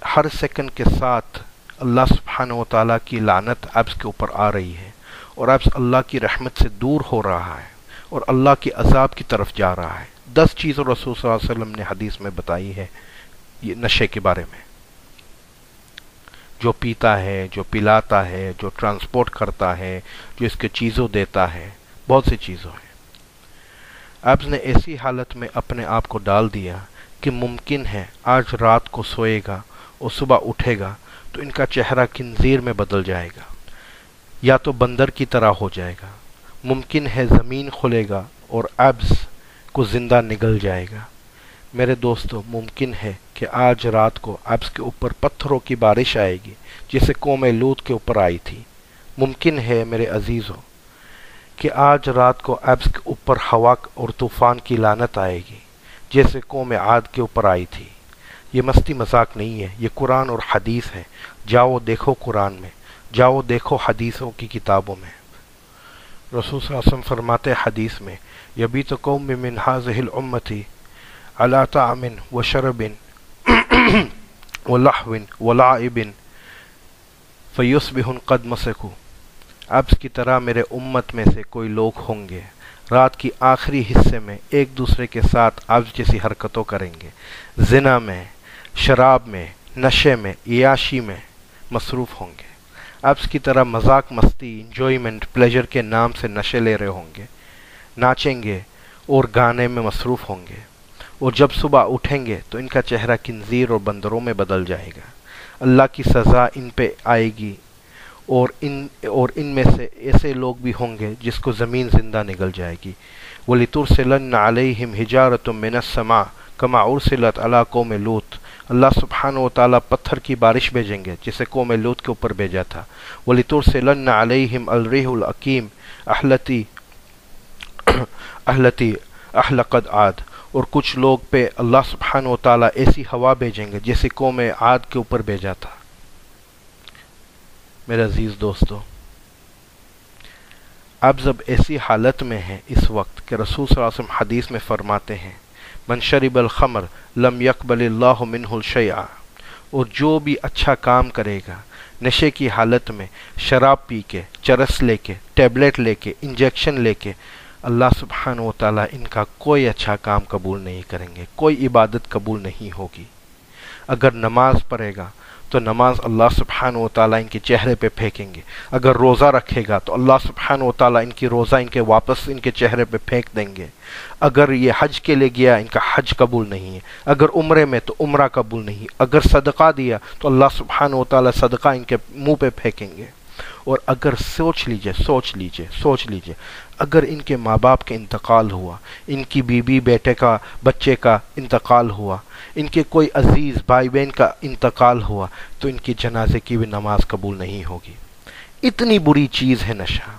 ہر سیکنڈ کے ساتھ اللہ سبحانہ و تعالیٰ کی لعنت ایبس کے اوپر آ رہی ہے، اور ایبس اللہ کی رحمت سے دور ہو رہا ہے اور اللہ کی عذاب کی طرف جا رہا ہے۔ 10 چیزیں رسول صلی اللہ علیہ وسلم نے حدیث میں بتائی ہے یہ نشے کے بارے میں، جو پیتا ہے، جو پلاتا ہے، جو ٹرانسپورٹ کرتا ہے، جو اس کے چیزوں دیتا ہے، بہت سی چیزوں ہیں۔ ایبس نے ایسی حالت میں اپنے آپ کو ڈال دیا کہ ممکن ہے آج رات کو سوئے گا اور صبح اٹھے گا تو ان کا چہرہ خنزیر میں بدل جائے گا، یا تو بندر کی طرح ہو جائے گا، ممکن ہے زمین کھلے گا اور ایبس کو زندہ نگل جائے گا۔ میرے دوستو، ممکن ہے کہ آج رات کو ایبس کے اوپر پتھروں کی بارش آئے گی جیسے قوم لوط کے اوپر آئی تھی۔ ممکن ہے میرے عزیزو کہ آج رات کو ایبس کے اوپر ہوا اور طوفان کی لعنت آئے گی جیسے قوم عاد کے اوپر آئی تھی۔ یہ مستی مذاق نہیں ہے، یہ قرآن اور حدیث ہے۔ جاؤ دیکھو قرآن میں، جاؤ دیکھو حدیثوں کی کتابوں میں۔ رسول صلی اللہ علیہ وسلم فرماتے حدیث میں یبیت قوم من هذه الامة على طعام وشرب ولحو ولعب فیصبح قد مسکوا۔ ایبس کی طرح میرے امت میں سے کوئی لوگ ہوں گے رات کی آخری حصے میں ایک دوسرے کے ساتھ ایبس جیسی حرکتوں کریں گے، زنا میں، شراب میں، نشے میں، عیاشی میں مصروف ہوں گے، ایبس کی طرح مذاق، مستی، انجوائمنٹ، پلیجر کے نام سے نشے لے رہے ہوں گے، ناچیں گے اور گانے میں مصروف ہوں گے، اور جب صبح اٹھیں گے تو ان کا چہرہ خنزیر اور بندروں میں بدل جائے گا۔ اللہ کی سزا ان پہ آئے گی، اور ان میں سے ایسے لوگ بھی ہوں گے جس کو زمین زندہ نگل جائے گی۔ وَلِتُرْسِلَنَّ عَلَيْهِمْ حِجَارَةٌ مِّنَ السَّمَاءِ كَمَا أُرْسِلَتْ عَلَىٰ قَوْمِ لوط۔ اللہ سبحانہ و تعالیٰ پتھر کی بارش بھیجیں گے جسے قوم لوط کے اوپر بھیجا تھا۔ وَلِتُرْسِلَنَّ عَلَيْهِمْ الرِّيحُ الْعَقِيمُ الَّتِي أَحْلَقَتْ عَادٍ۔ اور کچھ لوگ پہ اللہ سبحانہ و تعالیٰ ایسی ہوا بھیجیں گے جیسے قوم عاد کے اوپر بھیجا تھا۔ میرے عزیز دوستو، اب جب ایسی حالت میں ہیں اس وقت کہ رسول صلی اللہ علیہ وسلم حدیث میں فرماتے ہیں من شرب الخمر لم يقبل اللہ منہ الشیء، اور جو بھی اچھا کام کرے گا نشے کی حالت میں، شراب پی کے، چرس لے کے، ٹیبلٹ لے کے، انجیکشن لے کے، اللہ سبحانہ و تعالیٰ ان کا کوئی اچھا کام قبول نہیں کریں گے، کوئی عبادت قبول نہیں ہوگی۔ اگر نماز پڑھے گا تو نماز اللہ سبحانہ و تعالیٰ ان کے چہرے پہ پھینکیں گے، اگر روزہ رکھے گا تو اللہ سبحانہ و تعالیٰ ان کی روزہ ان کے واپس ان کے چہرے پہ پھینک دیں گے، اگر یہ حج کے لیے گیا ان کا حج قبول نہیں ہے، اگر عمرے میں تو عمرہ قبول نہیں، اگر صدقہ دیا تو اللہ سبحانہ و تعالیٰ صدقہ ان کے منہ پہ پھینکیں گے۔ اور اگر سوچ لیجئے اگر ان کے ماں باپ کا انتقال ہوا، ان کی بیوی بیٹے کا بچے کا انتقال ہوا، ان کے کوئی عزیز بھائی بہن کا انتقال ہوا، تو ان کی جنازے کی بھی نماز قبول نہیں ہوگی۔ اتنی بری چیز ہے نشہ۔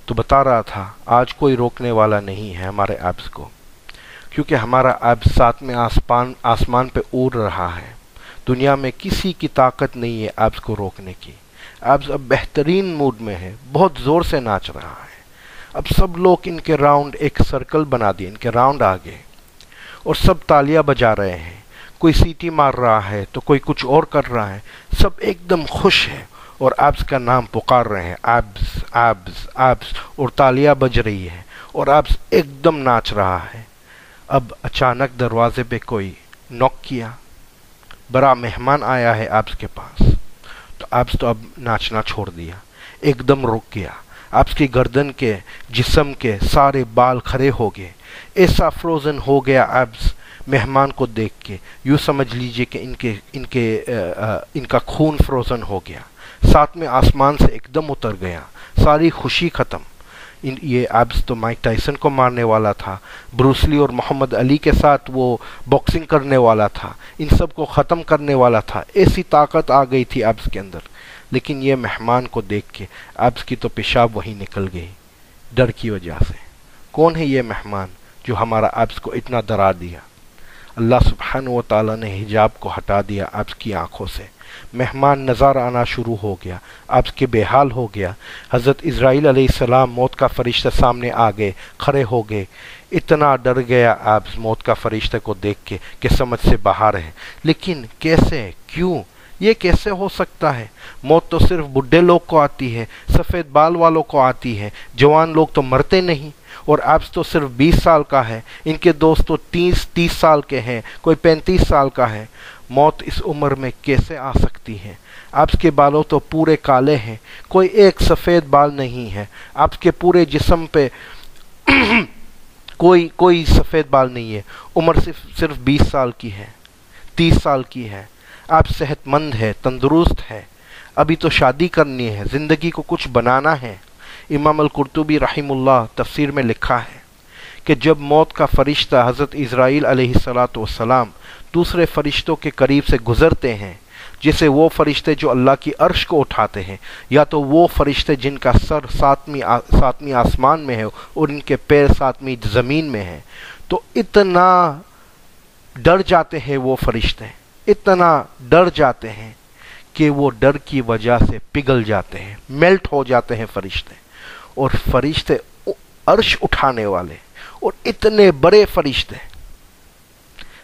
تو بتا رہا تھا آج کوئی روکنے والا نہیں ہے ہمارے ایپس کو، کیونکہ ہمارا ایپ ساتویں آسمان پہ اڑ رہا ہے۔ دنیا میں کسی کی طاقت نہیں ہے ایپس کو روکنے کی۔ ایپس اب بہترین موڈ میں ہے، بہت زور سے ناچ رہا ہے۔ اب سب لوگ ان کے راؤنڈ ایک سرکل بنا دیے، ان کے راؤنڈ آگے، اور سب تالیاں بجا رہے ہیں۔ کوئی سیٹی مار رہا ہے تو کوئی کچھ اور کر رہا ہے، سب ایک دم خوش ہے اور ایپس کا نام پکار رہے ہیں، ایپس ایپس ایپس، اور تالیاں بج رہی ہے اور ایپس ایک دم ناچ رہا ہے۔ اب اچانک دروازے پہ کوئی نوک کیا، بڑا مہمان آیا ہے ایپس کے پاس، تو ایپس تو اب ناچنا چھوڑ دیا، ایک دم رک گیا۔ ایپس کی گردن کے جسم کے سارے بال کھڑے ہو گئے، ایسا فروزن ہو گیا ایپس مہمان کو دیکھ کے، یوں سمجھ لیجئے کہ ان کا خون فروزن ہو گیا، ساتویں آسمان سے ایک دم اتر گیا، ساری خوشی ختم۔ یہ ایپس تو مائک ٹائسن کو مارنے والا تھا، بروسلی اور محمد علی کے ساتھ وہ باکسنگ کرنے والا تھا، ان سب کو ختم کرنے والا تھا، ایسی طاقت آ گئی تھی ایپس کے اندر۔ لیکن یہ مہمان کو دیکھ کے ایپس کی تو پیشاب وہی نکل گئی، ڈر کی وجہ سے۔ کون ہے یہ مہمان جو ہمارا ایپس کو اتنا ڈرا دیا؟ اللہ سبحانہ و تعالیٰ نے حجاب کو ہٹا دیا ایپس کی آنکھوں سے، مہمان نظر آنا شروع ہو گیا، ایپس کے بے حال ہو گیا۔ حضرت اسرائیل علیہ السلام موت کا فرشتہ سامنے آ گئے، کھڑے ہو گئے، اتنا ڈر گیا ایپس موت کا فرشتہ کو دیکھ کے کہ سمجھ سے باہر ہے۔ لیکن کیسے، کیوں، یہ کیسے ہو سکتا ہے؟ موت تو صرف بڈھے لوگ کو آتی ہے، سفید بال والوں کو آتی ہے، جوان لوگ تو مرتے نہیں۔ اور ایپس تو صرف 20 سال کا ہے، ان کے دوست تو 30 سال کے ہیں، کوئی 35 سال کا ہے۔ موت اس عمر میں کیسے آ سکتی ہے؟ ایپس کے بالوں تو پورے کالے ہیں، کوئی ایک سفید بال نہیں ہے، ایپس کے پورے جسم پہ کوئی سفید بال نہیں ہے، عمر صرف 20 سال کی ہے، 30 سال کی ہے۔ آپ صحت مند ہے، تندرست ہے، ابھی تو شادی کرنی ہے، زندگی کو کچھ بنانا ہے۔ امام القرطبی رحمہ اللہ تفسیر میں لکھا ہے کہ جب موت کا فرشتہ حضرت اسرائیل علیہ السلام دوسرے فرشتوں کے قریب سے گزرتے ہیں، جیسے وہ فرشتے جو اللہ کی عرش کو اٹھاتے ہیں، یا تو وہ فرشتے جن کا سر ساتویں آسمان میں ہے اور ان کے پیر ساتویں زمین میں ہیں، تو اتنا ڈر جاتے ہیں وہ فرشتے، اتنا ڈر جاتے ہیں کہ وہ ڈر کی وجہ سے پگھل جاتے ہیں، میلٹ ہو جاتے ہیں فرشتے۔ اور فرشتے عرش اٹھانے والے اور اتنے بڑے فرشتے،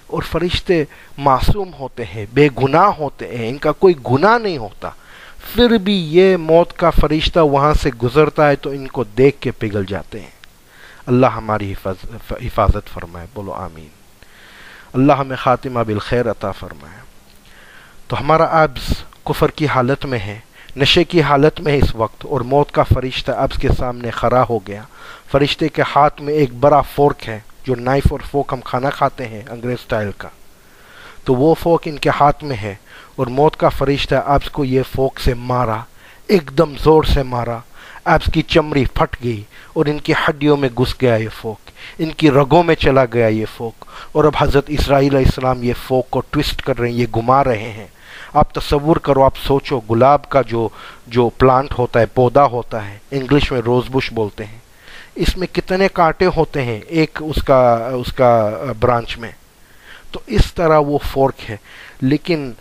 اور فرشتے معصوم ہوتے ہیں، بے گناہ ہوتے ہیں، ان کا کوئی گناہ نہیں ہوتا، پھر بھی یہ موت کا فرشتہ وہاں سے گزرتا ہے تو ان کو دیکھ کے پگھل جاتے ہیں۔ اللہ ہماری حفاظت فرمائے، بولو آمین۔ اللہ ہمیں خاتمہ بالخیر عطا فرمائے۔ تو ہمارا ایپس کفر کی حالت میں ہے، نشے کی حالت میں ہے اس وقت، اور موت کا فرشتہ ایپس کے سامنے کھڑا ہو گیا۔ فرشتے کے ہاتھ میں ایک بڑا فورک ہے، جو نائف اور فورک ہم کھانا کھاتے ہیں انگریز سٹائل کا، تو وہ فورک ان کے ہاتھ میں ہے، اور موت کا فرشتہ ایپس کو یہ فورک سے مارا، ایک دم زور سے مارا، ایپس کی چمڑی پھٹ گئی اور ان کی ہڈیوں میں گھس گیا یہ فورک، ان کی رگوں میں چلا گیا یہ فورک، اور اب حضرت اسرائیل علیہ السلام یہ فورک کو ٹوسٹ کر رہے ہیں، یہ گھما رہے ہیں۔ آپ تصور کرو، آپ سوچو، گلاب کا جو پلانٹ ہوتا ہے، پودا ہوتا ہے، انگلش میں روز بش بولتے ہیں، اس میں کتنے کانٹے ہوتے ہیں ایک اس کا برانچ میں، تو اس طرح وہ فورک ہے۔ لیکن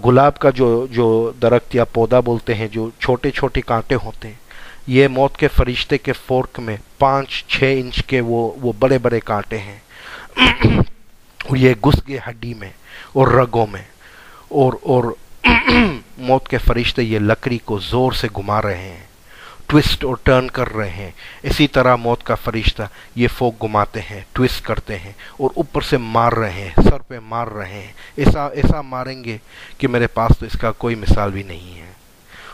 گلاب کا جو درخت یا پودا بولتے ہیں، جو چھوٹے چھوٹے کانٹے ہوتے ہیں، یہ موت کے فرشتے کے فورک میں 5-6 انچ کے وہ بڑے بڑے کانٹے ہیں، اور یہ گھس گئے ہڈی میں اور رگوں میں، اور موت کے فرشتے یہ لکڑی کو زور سے گھما رہے ہیں، ٹوسٹ اور ٹرن کر رہے ہیں۔ اسی طرح موت کا فرشتہ یہ فوک گھماتے ہیں، ٹوسٹ کرتے ہیں، اور اوپر سے مار رہے ہیں، سر پہ مار رہے ہیں، ایسا ماریں گے کہ میرے پاس تو اس کا کوئی مثال بھی نہیں ہے۔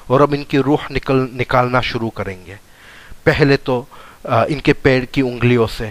اور اب ان کی روح نکالنا شروع کریں گے۔ پہلے تو ان کے پیر کی انگلیوں سے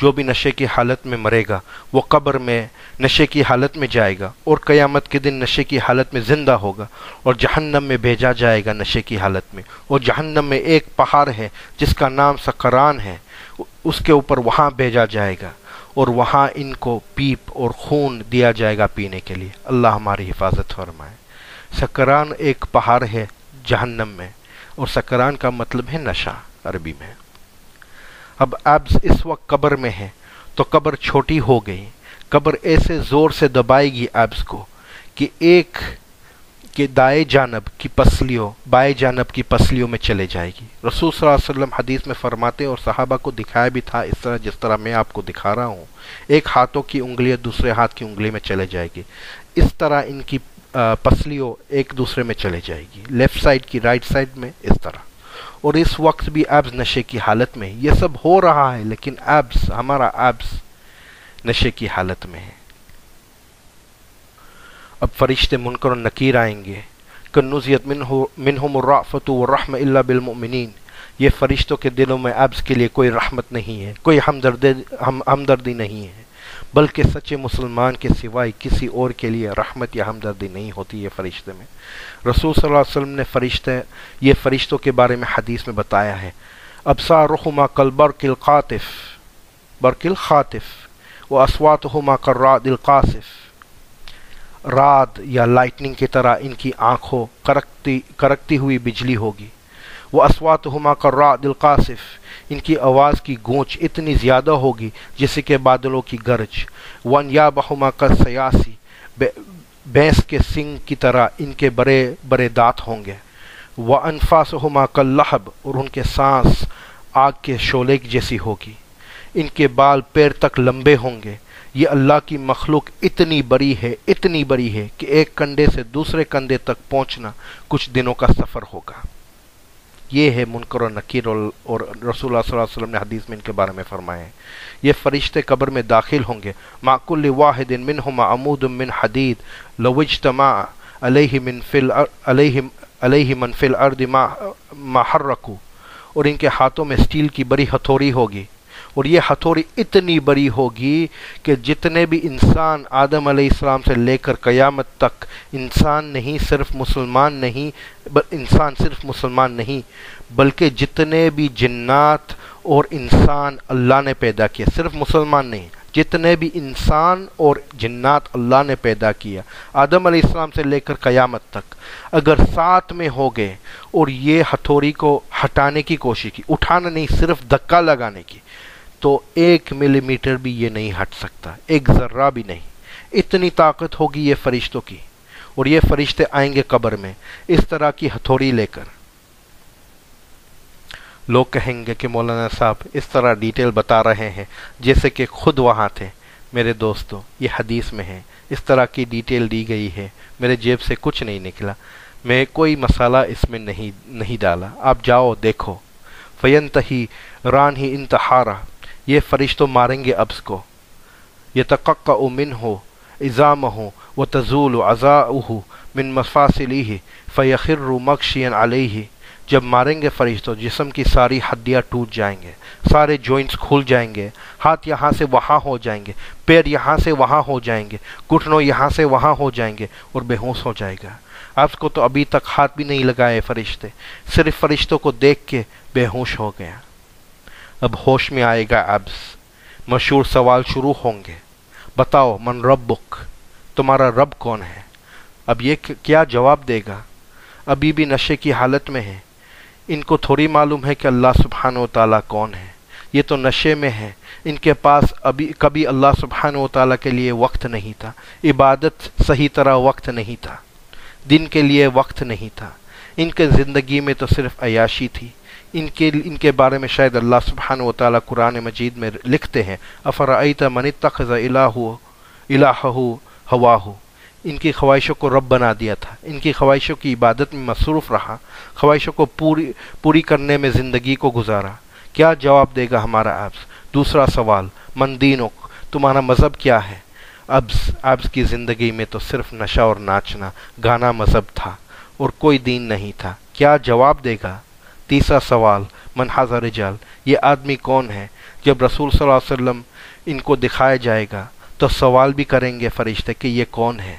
جو بھی نشے کی حالت میں مرے گا وہ قبر میں نشے کی حالت میں جائے گا اور قیامت کے دن نشے کی حالت میں زندہ ہوگا اور جہنم میں بھیجا جائے گا نشے کی حالت میں، اور جہنم میں ایک پہاڑ ہے جس کا نام سکران ہے، اس کے اوپر وہاں بھیجا جائے گا اور وہاں ان کو پیپ اور خون دیا جائے گا پینے کے لیے۔ اللہ ہماری حفاظت فرمائے۔ سکران ایک پہاڑ ہے جہنم میں، اور سکران کا مطلب ہے نشہ عربی میں۔ اب ایبس اس وقت قبر میں ہے تو قبر چھوٹی ہو گئی، قبر ایسے زور سے دبائے گی ایبس کو کہ ایک کہ دائیں جانب کی پسلیوں بائیں جانب کی پسلیوں میں چلے جائے گی۔ رسول صلی اللہ علیہ وسلم حدیث میں فرماتے اور صحابہ کو دکھایا بھی تھا اس طرح جس طرح میں آپ کو دکھا رہا ہوں، ایک ہاتھوں کی انگلی دوسرے ہاتھ کی انگلی میں چلے جائے گی، اس طرح ان کی پسلیوں ایک دوسرے میں چلے جائے گی، لیفٹ سائڈ کی رائٹ سائڈ میں اس طرح۔ اور اس وقت بھی ایبس نشے کی حالت میں، یہ سب ہو رہا ہے لیکن ایبس ہمارا ایبس نشے کی حالت میں ہے۔ اب فرشتے منکر و نکیر آئیں گے، کنزیت منہم الرأفۃ والرحمۃ الا بالمؤمنین، یہ فرشتوں کے دلوں میں ایبس کے لیے کوئی رحمت نہیں ہے، کوئی ہمدردی نہیں ہے، بلکہ سچے مسلمان کے سوائے کسی اور کے لیے رحمت یا ہمدردی نہیں ہوتی ہے فرشتے میں۔ رسول صلی اللہ علیہ وسلم نے یہ فرشتوں کے بارے میں حدیث میں بتایا ہے، ابصارہما کالبرق الخاطف واصواتہما کالرعد القاصف، رعد یا لائٹننگ کی طرح ان کی آنکھوں کرکتی ہوئی بجلی ہوگی، وَأَصْوَاتُهُمَا كَالرَّعْدِ الْقَاصِفِ، ان کی آواز کی گونج اتنی زیادہ ہوگی جیسے کہ بادلوں کی گرج، وَأَنْيَابَهُمَا كَالسَّيَاسِ، بھینس کے سنگ کی طرح ان کے بڑے بڑے دانت ہوں گے، وَأَنْفَاسُهُمَا كَاللَّهَبِ، اور ان کے سانس آگ کے شعلے جیسی ہوگی، ان کے بال پیر تک لمبے ہوں گے۔ یہ اللہ کی مخلوق اتنی بڑی ہے کہ ایک کندھے سے دوسرے کندھے تک پہنچنا کچھ دنوں کا سفر ہوگا۔ یہ ہے منکر و نکیر، اور رسول اللہ صلی اللہ علیہ وسلم نے حدیث میں ان کے بارے میں فرمایا ہے۔ یہ فرشتے قبر میں داخل ہوں گے، مع کل واحد منہما عمود من حدید لو اجتمع علیہ من فی الارض ما حرکوا، اور ان کے ہاتھوں میں اسٹیل کی بڑی ہتھوڑی ہوگی، اور یہ ہتھوڑی اتنی بڑی ہوگی کہ جتنے بھی انسان آدم علیہ السلام سے لے کر قیامت تک انسان صرف مسلمان نہیں بلکہ جتنے بھی جنات اور انسان اللہ نے پیدا کیا، صرف مسلمان نہیں، جتنے بھی انسان اور جنات اللہ نے پیدا کیا آدم علیہ السلام سے لے کر قیامت تک، اگر ساتھ میں ہو گئے اور یہ ہتھوڑی کو ہٹانے کی کوشش کی، اٹھانا نہیں صرف دھکا لگانے کی، تو 1 ملی میٹر بھی یہ نہیں ہٹ سکتا، ایک ذرہ بھی نہیں، اتنی طاقت ہوگی یہ فرشتوں کی۔ اور یہ فرشتے آئیں گے قبر میں اس طرح کی ہتھوڑی لے کر۔ لوگ کہیں گے کہ مولانا صاحب اس طرح ڈیٹیل بتا رہے ہیں جیسے کہ خود وہاں تھے۔ میرے دوستو، یہ حدیث میں ہے، اس طرح کی ڈیٹیل دی گئی ہے، میرے جیب سے کچھ نہیں نکلا، میں کوئی مسئلہ اس میں نہیں ڈالا، آپ جاؤ دیکھو۔ فینتہی رانہی انتحارہ، یہ فرشتوں ماریں گے ابس کو، یتقطع منہ عظامہ وتزول اعضاؤہ من مفاصلہ فیخر مغشیا علیہ، جب ماریں گے فرشتوں جسم کی ساری ہڈیاں ٹوٹ جائیں گے، سارے جوائنٹس کھل جائیں گے، ہاتھ یہاں سے وہاں ہو جائیں گے، پیر یہاں سے وہاں ہو جائیں گے، گھٹنوں یہاں سے وہاں ہو جائیں گے اور بے ہوش ہو جائے گا۔ آپ کو تو ابھی تک ہاتھ بھی نہیں لگائے فرشتے، صرف فرشتوں کو دیکھ کے بے ہوش ہو گیا۔ اب ہوش میں آئے گا ابس، مشہور سوال شروع ہوں گے، بتاؤ من ربک، تمہارا رب کون ہے؟ اب یہ کیا جواب دے گا؟ ابھی بھی نشے کی حالت میں ہے، ان کو تھوڑی معلوم ہے کہ اللہ سبحانہ و تعالیٰ کون ہے، یہ تو نشے میں ہے، ان کے پاس کبھی اللہ سبحانہ و تعالیٰ کے لیے وقت نہیں تھا، عبادت صحیح طرح وقت نہیں تھا، دن کے لیے وقت نہیں تھا، ان کے زندگی میں تو صرف عیاشی تھی۔ ان کے بارے میں شاید اللہ سبحانہ و تعالیٰ قرآن مجید میں لکھتے ہیں، افرأیت من اتخذ الہہ ہواہ، ان کی خواہشوں کو رب بنا دیا تھا، ان کی خواہشوں کی عبادت میں مصروف رہا، خواہشوں کو پوری کرنے میں زندگی کو گزارا۔ کیا جواب دے گا ہمارا ایبس؟ دوسرا سوال، من دینک، تمہارا مذہب کیا ہے؟ ایبس کی زندگی میں تو صرف نشہ اور ناچنا گانا مذہب تھا اور کوئی دین نہیں تھا۔ کیا جواب دے گا؟ تیسرا سوال، من ھذا رجال، یہ آدمی کون ہے جب رسول صلی اللہ علیہ وسلم ان کو دکھایا جائے گا تو سوال بھی کریں گے فرشتے کہ یہ کون ہے؟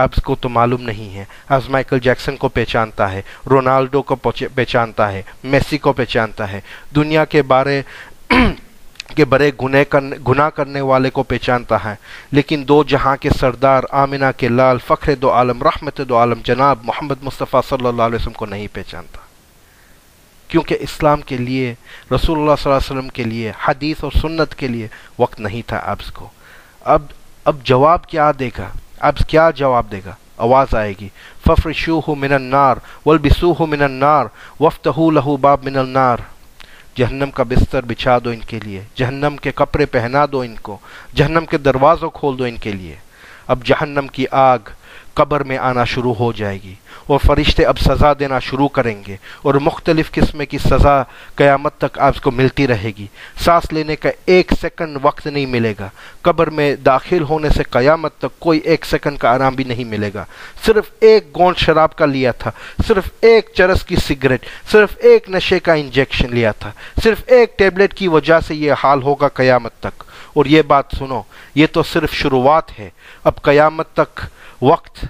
آپ کو تو معلوم نہیں ہے. آپ مائیکل جیکسن کو پہچانتا ہے، رونالڈو کو پہچانتا ہے، میسی کو پہچانتا ہے، دنیا کے بڑے گناہ کرنے والے کو پہچانتا ہے، لیکن دو جہاں کے سردار، آمنہ کے لال، فخر دو عالم، رحمت دو عالم جناب محمد مصطفیٰ صلی اللہ علیہ وسلم کو نہیں پہچانتا. کیونکہ اسلام کے لیے، رسول اللہ صلی اللہ علیہ وسلم کے لیے، حدیث اور سنت کے لیے وقت نہیں تھا ابس کو. اب جواب کیا دے گا؟ ابس کیا جواب دے گا؟ آواز آئے گی فَفْرِشُوهُ مِنَ النَّارِ وَالْبِسُوهُ مِنَ النَّارِ وَافْتَحُوا لَهُ بَابًا مِنَ النَّارِ. جہنم کا بستر بچھا دو ان کے لیے، جہنم کے کپڑے پہنا دو ان کو، جہنم کے دروازوں کھول دو ان کے لیے. اب جہنم کی آگ قبر میں آنا شروع ہو جائے گی اور فرشتے اب سزا دینا شروع کریں گے، اور مختلف قسم کی سزا قیامت تک آپ کو ملتی رہے گی. سانس لینے کا 1 سیکنڈ وقت نہیں ملے گا. قبر میں داخل ہونے سے قیامت تک کوئی 1 سیکنڈ کا آرام بھی نہیں ملے گا. صرف 1 گونٹ شراب کا لیا تھا، صرف 1 چرس کی سگریٹ، صرف 1 نشے کا انجیکشن لیا تھا، صرف 1 ٹیبلٹ کی وجہ سے یہ حال ہوگا قیامت تک. اور یہ بات سنو، یہ تو صرف شروعات ہے. اب قیامت تک وقت،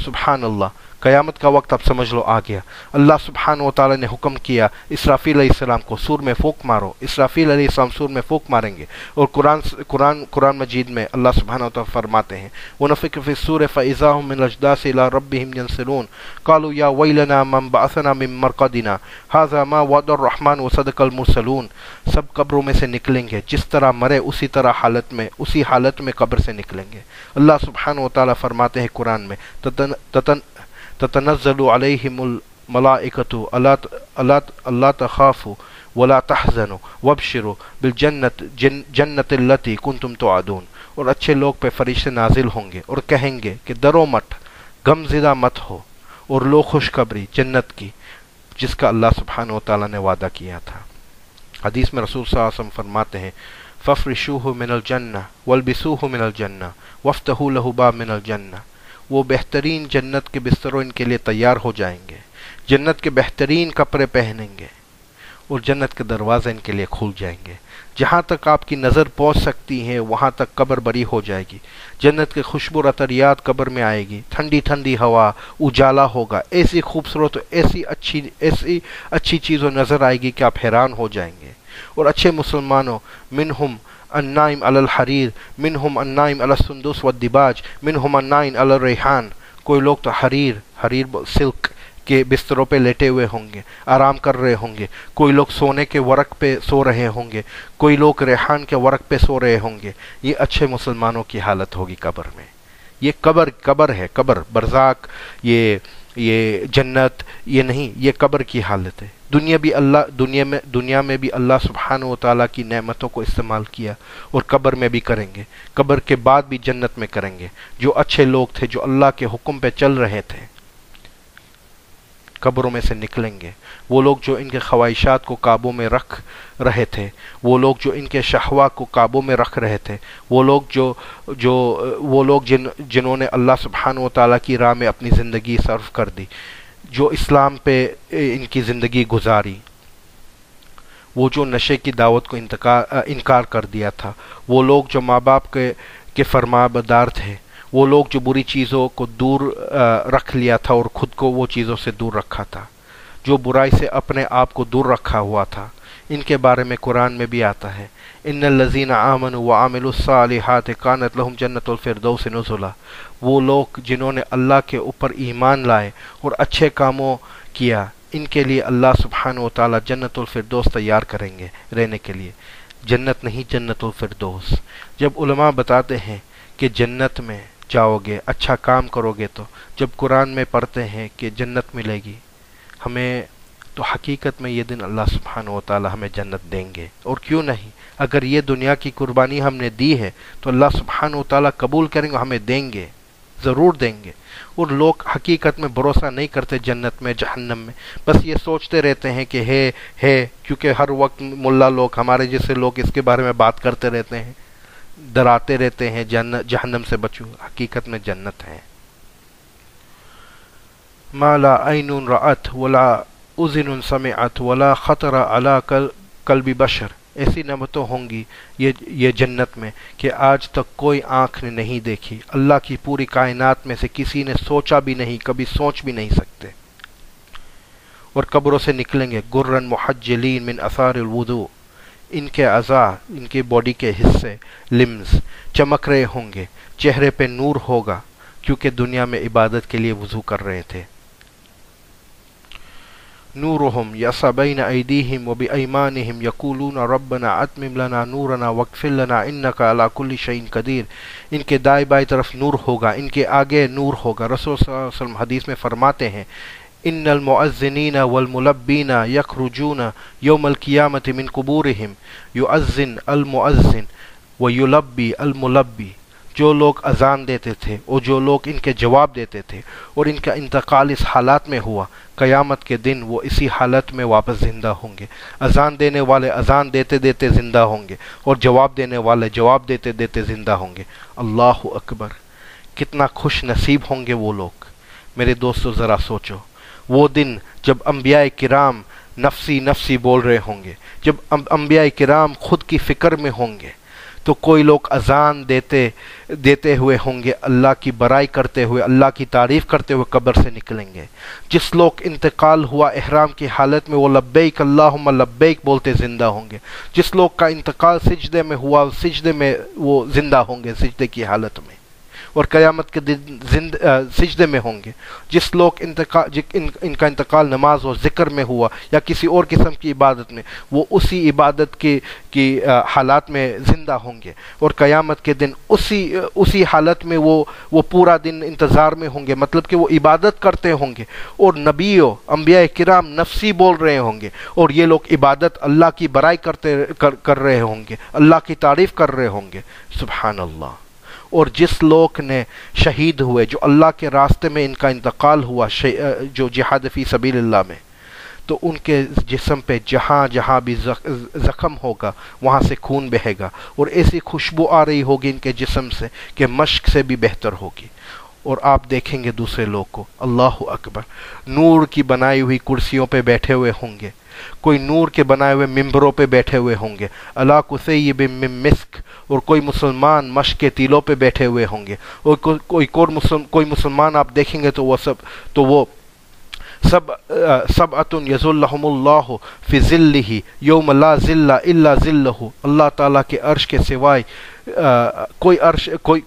سبحان اللہ، قیامت کا وقت اب سمجھ لو آ گیا. اللہ سبحانہ و تعالی نے حکم کیا اسرافیل علیہ السلام کو سور میں پھونک مارو. اسرافیل علیہ السلام سور میں پھونک ماریں گے. اور قرآن مجید میں اللہ سبحانہ و تعالی فرماتے ہیں وَنَفِخَ فِي الصُّورِ فَإِذَا هُم مِّنَ الْأَجْدَاثِ إِلَىٰ رَبِّهِمْ يَنْسِلُونَ قَالُوا يَا وَيْلَنَا مَنْ بَعَثَنَا مِن مَّرْقَدِنَا هَٰذَا مَا وَعَدَ الرَّحْمَٰنُ وَصَدَقَ الْمُرْسَلُونَ. سب قبروں میں سے نکلیں گے، جس طرح مرے اسی حالت میں قبر سے نکلیں گے. اللہ سبحانہ و تعالی فرماتے ہیں قرآن میں تتنزل علیہم الملائکۃ الا تخافوا ولا تحزنوا وابشروا بالجنۃ التی کنتم توعدون. اور اچھے لوگ پہ فرشتے نازل ہوں گے اور کہیں گے کہ ڈرو مت، غم زدہ مت ہو، اور لو خوشخبری جنت کی جس کا اللہ سبحانہ و تعالیٰ نے وعدہ کیا تھا. حدیث میں رسول صلی اللہ علیہ وسلم فرماتے ہیں فَفْرِشُوهُ مِنَ الْجَنَّةِ وَالْبِسُوهُ مِنَ الْجَنَّةِ وَافْتَحُوا لَهُ بَابًا مِنَ الْجَنَّةِ. وہ بہترین جنت کے بستروں ان کے لیے تیار ہو جائیں گے، جنت کے بہترین کپڑے پہنیں گے، اور جنت کے دروازے ان کے لیے کھل جائیں گے. جہاں تک آپ کی نظر پہنچ سکتی ہے وہاں تک قبر بری ہو جائے گی. جنت کے خوشبو عطریات قبر میں آئے گی، ٹھنڈی ٹھنڈی ہوا، اجالا ہوگا، ایسی خوبصورت، ایسی اچھی چیزوں نظر آئے گی کہ آپ حیران ہو جائیں گے. اور اچھے مسلمانوں، منہم النائم علی الحریر، منہم النائم علی السندس والدباج، منہم النائم علی الریحان. کوئی لوگ تو حریر سلک کے بستروں پہ لیٹے ہوئے ہوں گے، آرام کر رہے ہوں گے. کوئی لوگ سونے کے ورق پہ سو رہے ہوں گے، کوئی لوگ ریحان کے ورق پہ سو رہے ہوں گے. یہ اچھے مسلمانوں کی حالت ہوگی قبر میں. یہ قبر ہے، قبر، برزاق، یہ جنت، یہ نہیں، یہ قبر کی حالت ہے. دنیا میں بھی اللہ سبحانہ و تعالیٰ کی نعمتوں کو استعمال کیا، اور قبر میں بھی کریں گے، قبر کے بعد بھی جنت میں کریں گے. جو اچھے لوگ تھے، جو اللہ کے حکم پہ چل رہے تھے، قبروں میں سے نکلیں گے. وہ لوگ جو ان کے خواہشات کو قابو میں رکھ رہے تھے، وہ لوگ جو ان کے شہوات کو قابو میں رکھ رہے تھے، وہ لوگ جنہوں نے اللہ سبحانہ و تعالیٰ کی راہ میں اپنی زندگی صرف کر دی، جو اسلام پہ ان کی زندگی گزاری، وہ جو نشے کی دعوت کو انکار کر دیا تھا، وہ لوگ جو ماں باپ کے فرمانبردار تھے، وہ لوگ جو بری چیزوں کو دور رکھ لیا تھا اور خود کو وہ چیزوں سے دور رکھا تھا، جو برائی سے اپنے آپ کو دور رکھا ہوا تھا. ان کے بارے میں قرآن میں بھی آتا ہے ان الذین آمنوا وعملوا الصالحات کانت لہم جنت الفردوس نزلا. وہ لوگ جنہوں نے اللہ کے اوپر ایمان لائے اور اچھے کاموں کیا، ان کے لیے اللہ سبحانہ و تعالی جنت الفردوس تیار کریں گے رہنے کے لیے. جنت نہیں، جنت الفردوس. جب علماء بتاتے ہیں کہ جنت میں جاؤ گے، اچھا کام کرو گے، تو جب قرآن میں پڑھتے ہیں کہ جنت ملے گی ہمیں، تو حقیقت میں یہ دن اللہ سبحانہ و تعالی ہمیں جنت دیں گے. اور کیوں نہیں، اگر یہ دنیا کی قربانی ہم نے دی ہے تو اللہ سبحانہ و تعالی قبول کریں گے، ہمیں دیں گے، ضرور دیں گے. اور لوگ حقیقت میں بھروسہ نہیں کرتے جنت میں، جہنم میں، بس یہ سوچتے رہتے ہیں کہ ہے، کیونکہ ہر وقت ملا لوگ، ہمارے جیسے لوگ اس کے بارے میں بات کرتے رہتے ہیں، ڈراتے رہتے ہیں جہنم سے بچو. حقیقت میں جنت ہے. ما لا عین رأت ولا اذن سمعت ولا خطر على قلب بشر ایسی نعمتیں ہوں گی یہ جنت میں کہ آج تک کوئی آنکھ نے نہیں دیکھی، اللہ کی پوری کائنات میں سے کسی نے سوچا بھی نہیں، کبھی سوچ بھی نہیں سکتے۔ اور قبروں سے نکلیں گے گرن محجلین من اثار الوضوء، ان کے اعضاء، ان کی باڈی کے حصے، لمز چمک رہے ہوں گے، چہرے پہ نور ہوگا، کیونکہ دنیا میں عبادت کے لیے وضو کر رہے تھے۔ نورهم يسعى بين أيديهم وبأيمانهم يقولون ربنا أتمم لنا نورنا واغفر لنا إنك على كل شيء قدير۔ ان کے دائیں بائیں طرف نور ہوگا، ان کے آگے نور ہوگا۔ رسول صلی اللہ علیہ وسلم حدیث میں فرماتے ہیں ان المؤذنین والملبین یخرجون یوم القیامت من قبورہم یؤذن المؤذن ویلبی الملبی، جو لوگ اذان دیتے تھے اور جو لوگ ان کے جواب دیتے تھے اور ان کا انتقال اس حالات میں ہوا، قیامت کے دن وہ اسی حالت میں واپس زندہ ہوں گے۔ اذان دینے والے اذان دیتے دیتے زندہ ہوں گے اور جواب دینے والے جواب دیتے دیتے زندہ ہوں گے۔ اللہ اکبر، کتنا خوش نصیب ہوں گے وہ لوگ۔ میرے دوستو ذرا سوچو، وہ دن جب انبیاء کرام نفسی نفسی بول رہے ہوں گے، جب انبیاء کرام خود کی فکر میں ہوں گے، تو کوئی لوگ اذان دیتے ہوئے ہوں گے، اللہ کی برائی کرتے ہوئے، اللہ کی تعریف کرتے ہوئے قبر سے نکلیں گے۔ جس لوگ انتقال ہوا احرام کی حالت میں، وہ لبیک اللہم لبیک بولتے زندہ ہوں گے۔ جس لوگ کا انتقال سجدے میں ہوا، سجدے میں وہ زندہ ہوں گے، سجدے کی حالت میں، اور قیامت کے دن سجدے میں ہوں گے۔ جس لوگ ان کا انتقال نماز اور ذکر میں ہوا یا کسی اور قسم کی عبادت میں، وہ اسی عبادت کی حالات میں زندہ ہوں گے، اور قیامت کے دن اسی حالت میں وہ پورا دن انتظار میں ہوں گے، مطلب کہ وہ عبادت کرتے ہوں گے، اور نبیوں انبیاء کرام نفسی بول رہے ہوں گے، اور یہ لوگ عبادت اللہ کی برائی کر رہے ہوں گے، اللہ کی تعریف کر رہے ہوں گے۔ سبحان اللہ۔ اور جس لوگ نے شہید ہوئے، جو اللہ کے راستے میں ان کا انتقال ہوا، جو جہاد فی سبیل اللہ میں، تو ان کے جسم پہ جہاں جہاں بھی زخم ہوگا وہاں سے خون بہے گا، اور ایسی خوشبو آ رہی ہوگی ان کے جسم سے کہ مشک سے بھی بہتر ہوگی۔ اور آپ دیکھیں گے دوسرے لوگ کو، اللہ اکبر، نور کی بنائی ہوئی کرسیوں پہ بیٹھے ہوئے ہوں گے، کوئی نور کے بنائے ہوئے ممبروں پہ بیٹھے ہوئے ہوں گے، علی کثیب من مسک، اور کوئی مسلمان مشک کے تیلوں پہ بیٹھے ہوئے ہوں گے، اور کوئی مسلمان آپ دیکھیں گے تو وہ سبعۃ یظلھم اللہ فی ظلہ یوم لا ظل الا ظلہ، اللہ تعالیٰ کے عرش کے سوائے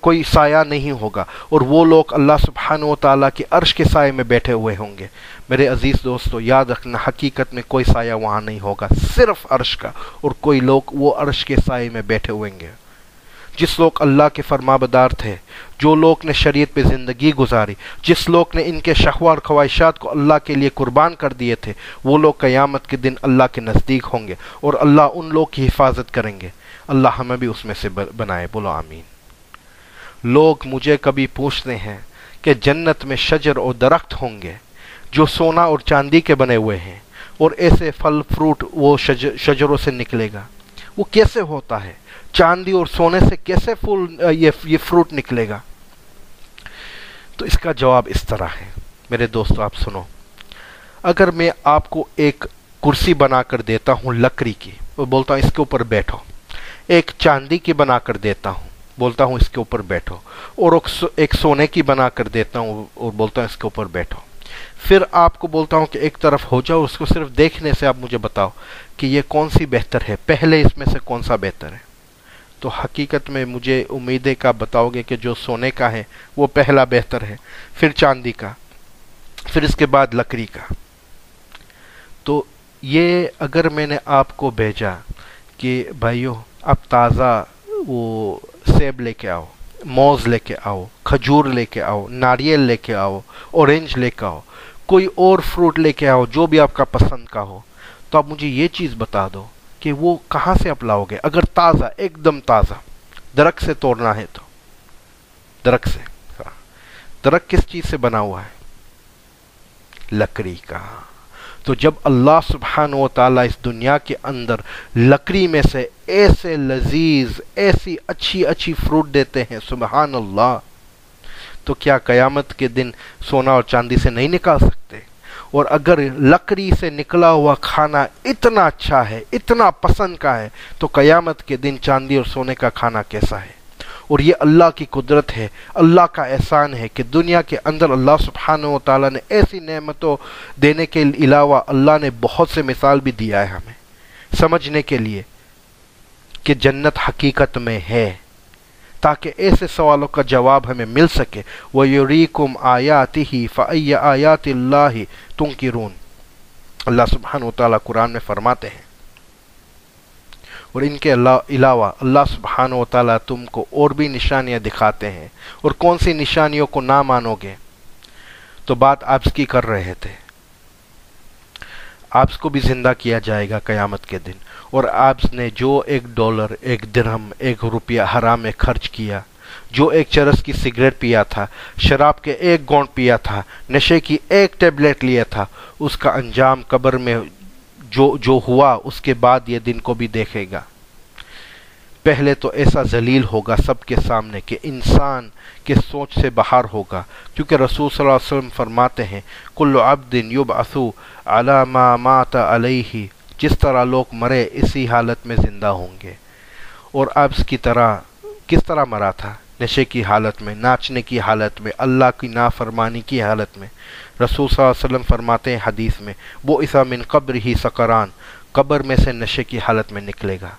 کوئی سایہ نہیں ہوگا، اور وہ لوگ اللہ سبحانہ و تعالیٰ کے عرش کے سائے میں بیٹھے ہوئے ہوں گے۔ میرے عزیز دوستو یاد رکھنا، حقیقت میں کوئی سایہ وہاں نہیں ہوگا، صرف عرش کا، اور کوئی لوگ وہ عرش کے سائے میں بیٹھے ہوئیں گے۔ جس لوگ اللہ کے فرمانبردار تھے، جو لوگ نے شریعت پہ زندگی گزاری، جس لوگ نے ان کے شہوات اور خواہشات کو اللہ کے لیے قربان کر دیے تھے، وہ لوگ قیامت کے دن اللہ کے نزدیک ہوں گے، اور اللہ ان لوگ کی حفاظت کریں گے۔ اللہ ہمیں بھی اس میں سے بنائے، بولو آمین۔ لوگ مجھے کبھی پوچھتے ہیں کہ جنت میں شجر اور درخت ہوں گے جو سونا اور چاندی کے بنے ہوئے ہیں، اور ایسے پھل فروٹ وہ شجروں سے نکلے گا، وہ کیسے ہوتا ہے؟ چاندی اور سونے سے کیسے یہ فروٹ نکلے گا؟ تو اس کا جواب اس طرح ہے، میرے دوستو آپ سنو۔ اگر میں آپ کو ایک کرسی بنا کر دیتا ہوں لکڑی کی، اور بولتا ہوں اس کے اوپر بیٹھو، ایک چاندی کی بنا کر دیتا ہوں، بولتا ہوں اس کے اوپر بیٹھو، اور ایک سونے کی بنا کر دیتا ہوں اور بولتا ہوں اس کے اوپر بیٹھو، پھر آپ کو بولتا ہوں کہ ایک طرف ہو جاؤ، اس کو صرف دیکھنے سے آپ مجھے بتاؤ کہ یہ کون سی بہتر ہے، پہلے اس میں سے کون سا بہتر ہے؟ تو حقیقت میں مجھے امید ہے کہ آپ بتاؤ گے کہ جو سونے کا ہے وہ پہلا بہتر ہے، پھر چاندی کا، پھر اس کے بعد لکڑی کا۔ تو یہ اگر میں نے آپ کو بھیجا کہ بھائیو آپ تازہ وہ سیب لے کے آؤ، موز لے کے آؤ، کھجور لے کے آؤ، ناریل لے کے آؤ، اورنج لے کے آؤ، کوئی اور فروٹ لے کے آؤ جو بھی آپ کا پسند کا ہو، تو آپ مجھے یہ چیز بتا دو کہ وہ کہاں سے آپ لاؤ گے؟ اگر تازہ، ایک دم تازہ، درخت سے توڑنا ہے تو درخت سے۔ درخت کس چیز سے بنا ہوا ہے؟ لکڑی کا۔ تو جب اللہ سبحانہ و تعالیٰ اس دنیا کے اندر لکڑی میں سے ایسے لذیذ، ایسی اچھی فروٹ دیتے ہیں، سبحان اللہ، تو کیا قیامت کے دن سونا اور چاندی سے نہیں نکال سکتے؟ اور اگر لکڑی سے نکلا ہوا کھانا اتنا اچھا ہے، اتنا پسند کا ہے، تو قیامت کے دن چاندی اور سونے کا کھانا کیسا ہے؟ اور یہ اللہ کی قدرت ہے، اللہ کا احسان ہے کہ دنیا کے اندر اللہ سبحانہ و تعالیٰ نے ایسی نعمتوں دینے کے علاوہ اللہ نے بہت سے مثال بھی دیا ہے ہمیں سمجھنے کے لیے کہ جنت حقیقت میں ہے، تاکہ ایسے سوالوں کا جواب ہمیں مل سکے۔ وَيُرِيكُمْ آيَاتِهِ فَأَيَّ آيَاتِ اللَّهِ تُنْكِرُونَ، اللہ سبحانہ و تعالیٰ قرآن میں فرماتے ہیں، اور ان کے علاوہ اللہ سبحانہ و تعالیٰ تم کو اور بھی نشانیاں دکھاتے ہیں، اور کون سی نشانیوں کو نہ مانو گے؟ تو بات آپس کی کر رہے تھے، آپس کو بھی زندہ کیا جائے گا قیامت کے دن، اور آپس نے جو $1، 1 درہم، 1 روپیہ حرام میں خرچ کیا، جو ایک چرس کی سگریٹ پیا تھا، شراب کے 1 گھونٹ پیا تھا، نشے کی 1 ٹیبلٹ لیا تھا، اس کا انجام قبر میں جو ہوا اس کے بعد یہ دن کو بھی دیکھے گا۔ پہلے تو ایسا ذلیل ہوگا سب کے سامنے کہ انسان کے سوچ سے باہر ہوگا، کیونکہ رسول صلی اللہ علیہ وسلم فرماتے ہیں کل عبد یبعث علی ما مات علیہ، جس طرح لوگ مرے اسی حالت میں زندہ ہوں گے۔ اور عبد کی طرح کس طرح مرا تھا؟ نشے کی حالت میں، ناچنے کی حالت میں، اللہ کی نافرمانی کی حالت میں۔ رسول صلی اللہ علیہ وسلم فرماتے ہیں حدیث میں، بعث من قبرہ سکران، قبر میں سے نشے کی حالت میں نکلے گا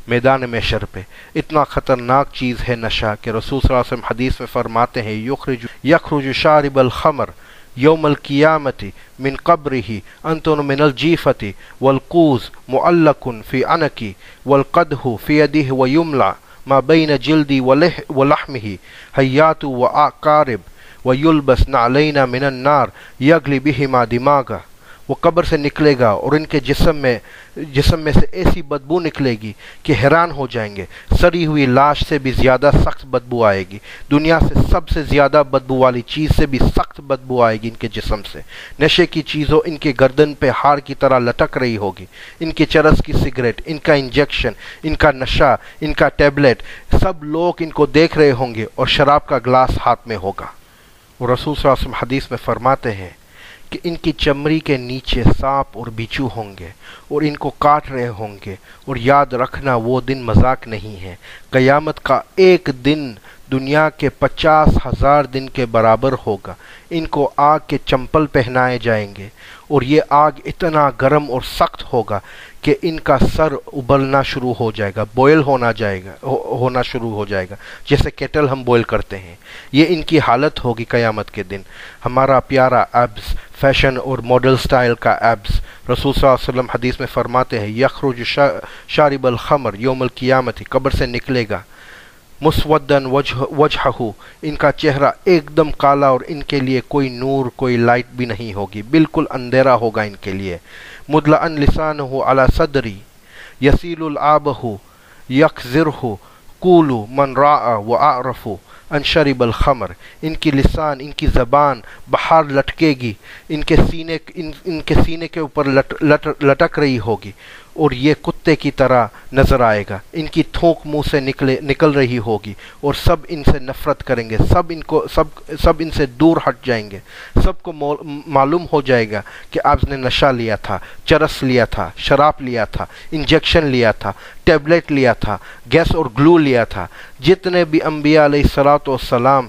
میدان محشر پہ۔ اتنا خطرناک چیز ہے نشہ کہ رسول صلی اللہ علیہ وسلم حدیث میں فرماتے ہیں یخرج شارب الخمر یوم القیامت من قبرہ انتن من الجیفۃ والقوز معلق فی عنقہ والقدح فی یدہ ویملع ما بین جلدی ولحمہ حیات وعقارب وَيُلْبَسْ نَعْلَيْنَ مِنَ النَّارِ يَغْلِي بِهِمَا دِمَاغَهُ، وہ قبر سے نکلے گا اور ان کے جسم میں سے ایسی بدبو نکلے گی کہ حیران ہو جائیں گے۔ سڑی ہوئی لاش سے بھی زیادہ سخت بدبو آئے گی، دنیا سے سب سے زیادہ بدبو والی چیز سے بھی سخت بدبو آئے گی ان کے جسم سے۔ نشے کی چیزوں ان کے گردن پہ ہار کی طرح لٹک رہی ہوگی، ان کے چرس کی سگریٹ، ان کا انجیکشن، ان کا نشہ، ان کا ٹیبلٹ، سب لوگ ان کو دیکھ رہے ہوں گے، اور شراب کا گلاس ہاتھ میں ہوگا۔ اور رسول صلی اللہ علیہ وسلم حدیث میں فرماتے ہیں کہ ان کی چمڑی کے نیچے سانپ اور بچھو ہوں گے اور ان کو کاٹ رہے ہوں گے، اور یاد رکھنا وہ دن مذاق نہیں ہے۔ قیامت کا ایک دن دنیا کے 50,000 دن کے برابر ہوگا۔ ان کو آگ کے چمپل پہنائے جائیں گے، اور یہ آگ اتنا گرم اور سخت ہوگا کہ ان کا سر ابلنا شروع ہو جائے گا، بوائل ہونا شروع ہو جائے گا، جیسے کیٹل ہم بوائل کرتے ہیں۔ یہ ان کی حالت ہوگی قیامت کے دن۔ ہمارا پیارا ایبس، فیشن اور ماڈل سٹائل کا ایبس، رسول صلی اللہ علیہ وسلم حدیث میں فرماتے ہیں یخرج شارب الخمر یوم القیامت، قبر سے نکلے گا، مسودن وجہہ، ان کا چہرہ ایک دم کالا، اور ان کے لیے کوئی نور، کوئی لائٹ بھی نہیں ہوگی، بالکل اندھیرا ہوگا ان کے لیے۔ مدلعن لسانہ علی صدری یسیل العابہ یکذرہ قولوا من راء واعرف ان شرب الخمر، ان کی لسان، ان کی زبان باہر لٹکے گی، ان کے سینے کے اوپر لٹک رہی ہوگی، اور یہ کتے کی طرح نظر آئے گا، ان کی تھوک منہ سے نکل رہی ہوگی، اور سب ان سے نفرت کریں گے، سب ان سے دور ہٹ جائیں گے۔ سب کو معلوم ہو جائے گا کہ آپ نے نشہ لیا تھا، چرس لیا تھا، شراب لیا تھا، انجیکشن لیا تھا، ٹیبلٹ لیا تھا، گیس اور گلو لیا تھا۔ جتنے بھی انبیاء علیہ الصلوۃ والسلام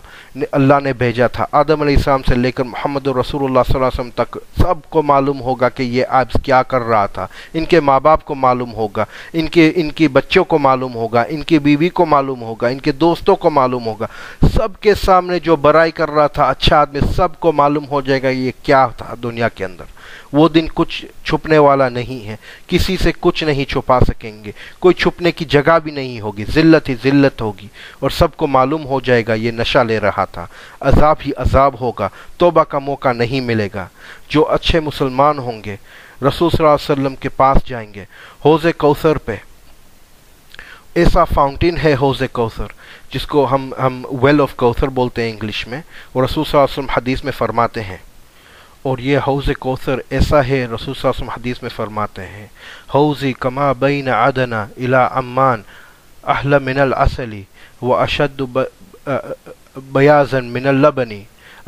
اللہ نے بھیجا تھا، آدم علیہ السلام سے لے کر محمد رسول اللہ صلی اللہ علیہ وسلم تک، سب کو معلوم ہوگا کہ یہ آپ کیا کر رہا تھا۔ ان کے ماں باپ کو معلوم ہوگا، ان کی بچوں کو معلوم ہوگا، ان کی بیوی کو معلوم ہوگا، ان کے دوستوں کو معلوم ہوگا، سب کے سامنے جو برائی کر رہا تھا اچھا آدمی، سب کو معلوم ہو جائے گا یہ کیا تھا دنیا کے اندر۔ وہ دن کچھ چھپنے والا نہیں ہے، کسی سے کچھ نہیں چھپا سکیں گے، کوئی چھپنے کی جگہ بھی نہیں ہوگی، ذلت ہی ذلت ہوگی، اور سب کو معلوم ہو جائے گا یہ نشہ لے رہا تھا۔ عذاب ہی عذاب ہوگا، توبہ کا موقع نہیں ملے گا۔ جو اچھے مسلمان ہوں گے رسول صلی اللہ علیہ وسلم کے پاس جائیں گے، حوض کوثر پہ، ایسا فاؤنٹین ہے حوض کوثر جس کو ہم ویل آف کوثر بولتے ہیں انگلش میں، اور رسول صلی اللہ علیہ وسلم حدیث میں فرماتے ہیں، اور یہ حوض کوثر ایسا ہے، رسول صلی اللہ علیہ وسلم حدیث میں فرماتے ہیں حوضی کما بین عدن الی عمان احلی من العسل واشد بیاضا من اللبن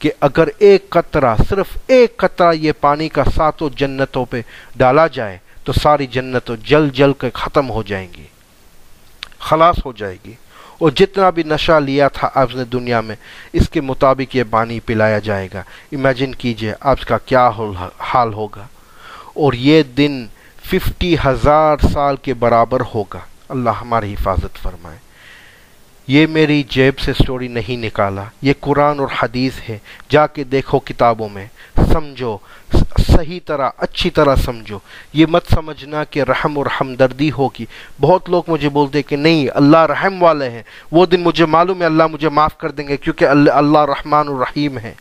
کہ اگر ایک قطرہ، صرف ایک قطرہ یہ پانی کا ساتوں جنتوں پہ ڈالا جائے تو ساری جنتوں جل جل کے ختم ہو جائیں گی، خلاص ہو جائے گی، اور جتنا بھی نشہ لیا تھا آپ نے دنیا میں اس کے مطابق یہ پانی پلایا جائے گا۔ امیجن کیجئے آپ کا کیا حال ہوگا، اور یہ دن 50,000 سال کے برابر ہوگا۔ اللہ ہماری حفاظت فرمائے۔ یہ میری جیب سے سٹوری نہیں نکالا، یہ قرآن اور حدیث ہے، جا کے دیکھو کتابوں میں، سمجھو صحیح طرح، اچھی طرح سمجھو۔ یہ مت سمجھنا کہ رحم اور ہمدردی ہوگی۔ بہت لوگ مجھے بولتے کہ نہیں اللہ رحم والے ہیں، وہ دن مجھے معلوم ہے اللہ مجھے معاف کر دیں گے کیونکہ اللہ رحمان الرحیم ہے،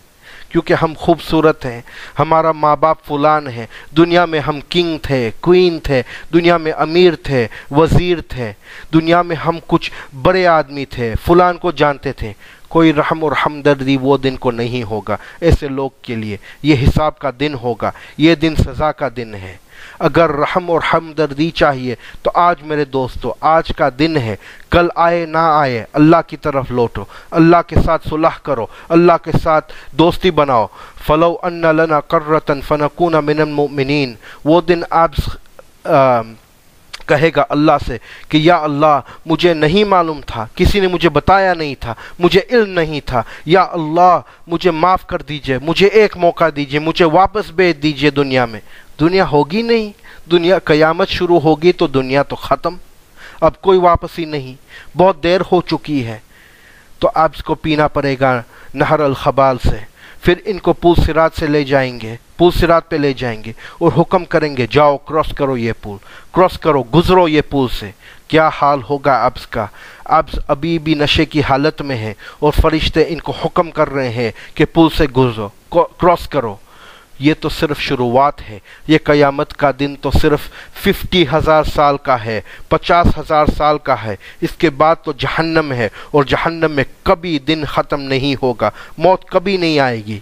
کیونکہ ہم خوبصورت ہیں، ہمارا ماں باپ فلان ہے، دنیا میں ہم کنگ تھے، کوئین تھے، دنیا میں امیر تھے، وزیر تھے، دنیا میں ہم کچھ بڑے آدمی تھے، فلان کو جانتے تھے۔ کوئی رحم اور ہمدردی وہ دن کو نہیں ہوگا ایسے لوگ کے لیے۔ یہ حساب کا دن ہوگا، یہ دن سزا کا دن ہے۔ اگر رحم اور ہمدردی چاہیے تو آج میرے دوستو آج کا دن ہے، کل آئے نہ آئے اللہ کی طرف لوٹو، اللہ کے ساتھ صلح کرو، اللہ کے ساتھ دوستی بناؤ۔ فَلَوْ أَنَّ لَنَا قَرَّةً فَنَكُونَ مِنَ الْمُؤْمِنِينَ۔ وہ دن آپ کہے گا اللہ سے کہ یا اللہ مجھے نہیں معلوم تھا، کسی نے مجھے بتایا نہیں تھا، مجھے علم نہیں تھا، یا اللہ مجھے معاف کر دیجئے، مجھے ایک موقع دیجئے، مجھے واپس بھیج دیجئے دنیا میں۔ دنیا ہوگی نہیں، دنیا قیامت شروع ہوگی تو دنیا تو ختم، اب کوئی واپسی نہیں، بہت دیر ہو چکی ہے۔ تو آپ اس کو پینا پڑے گا نہر الخبال سے، پھر ان کو پول صراط سے لے جائیں گے، پول صراط پہ لے جائیں گے اور حکم کریں گے جاؤ کراس کرو یہ پول، کراس کرو، گزرو یہ پول سے۔ کیا حال ہوگا ابز کا؟ ابز ابھی بھی نشے کی حالت میں ہے اور فرشتے ان کو حکم کر رہے ہیں کہ پول سے گزرو، کراس کرو۔ یہ تو صرف شروعات ہے، یہ قیامت کا دن تو صرف 50,000 سال کا ہے، 50,000 سال کا ہے، اس کے بعد تو جہنم ہے، اور جہنم میں کبھی دن ختم نہیں ہوگا، موت کبھی نہیں آئے گی،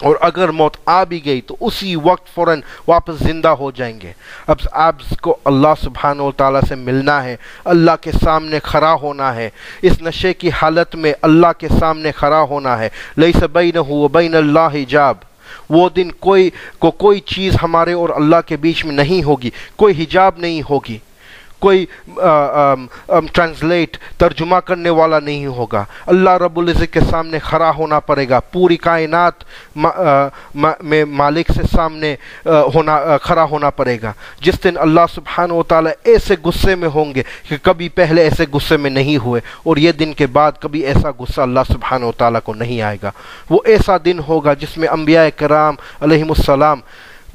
اور اگر موت آ بھی گئی تو اسی وقت فوراً واپس زندہ ہو جائیں گے۔ اب آپ کو اللہ سبحانہ و تعالیٰ سے ملنا ہے، اللہ کے سامنے کھڑا ہونا ہے، اس نشے کی حالت میں اللہ کے سامنے کھڑا ہونا ہے۔ لیس بینہ و بین اللہ حجاب۔ وہ دن کوئی چیز ہمارے اور اللہ کے بیچ میں نہیں ہوگی، کوئی حجاب نہیں ہوگی، کوئی ٹرانسلیٹ ترجمہ کرنے والا نہیں ہوگا۔ اللہ رب العزت کے سامنے کھڑا ہونا پڑے گا، پوری کائنات میں مالک سے سامنے کھڑا ہونا پڑے گا، جس دن اللہ سبحانہ و تعالیٰ ایسے غصے میں ہوں گے کہ کبھی پہلے ایسے غصے میں نہیں ہوئے، اور یہ دن کے بعد کبھی ایسا غصہ اللہ سبحانہ و تعالیٰ کو نہیں آئے گا۔ وہ ایسا دن ہوگا جس میں انبیاء کرام علیہم السلام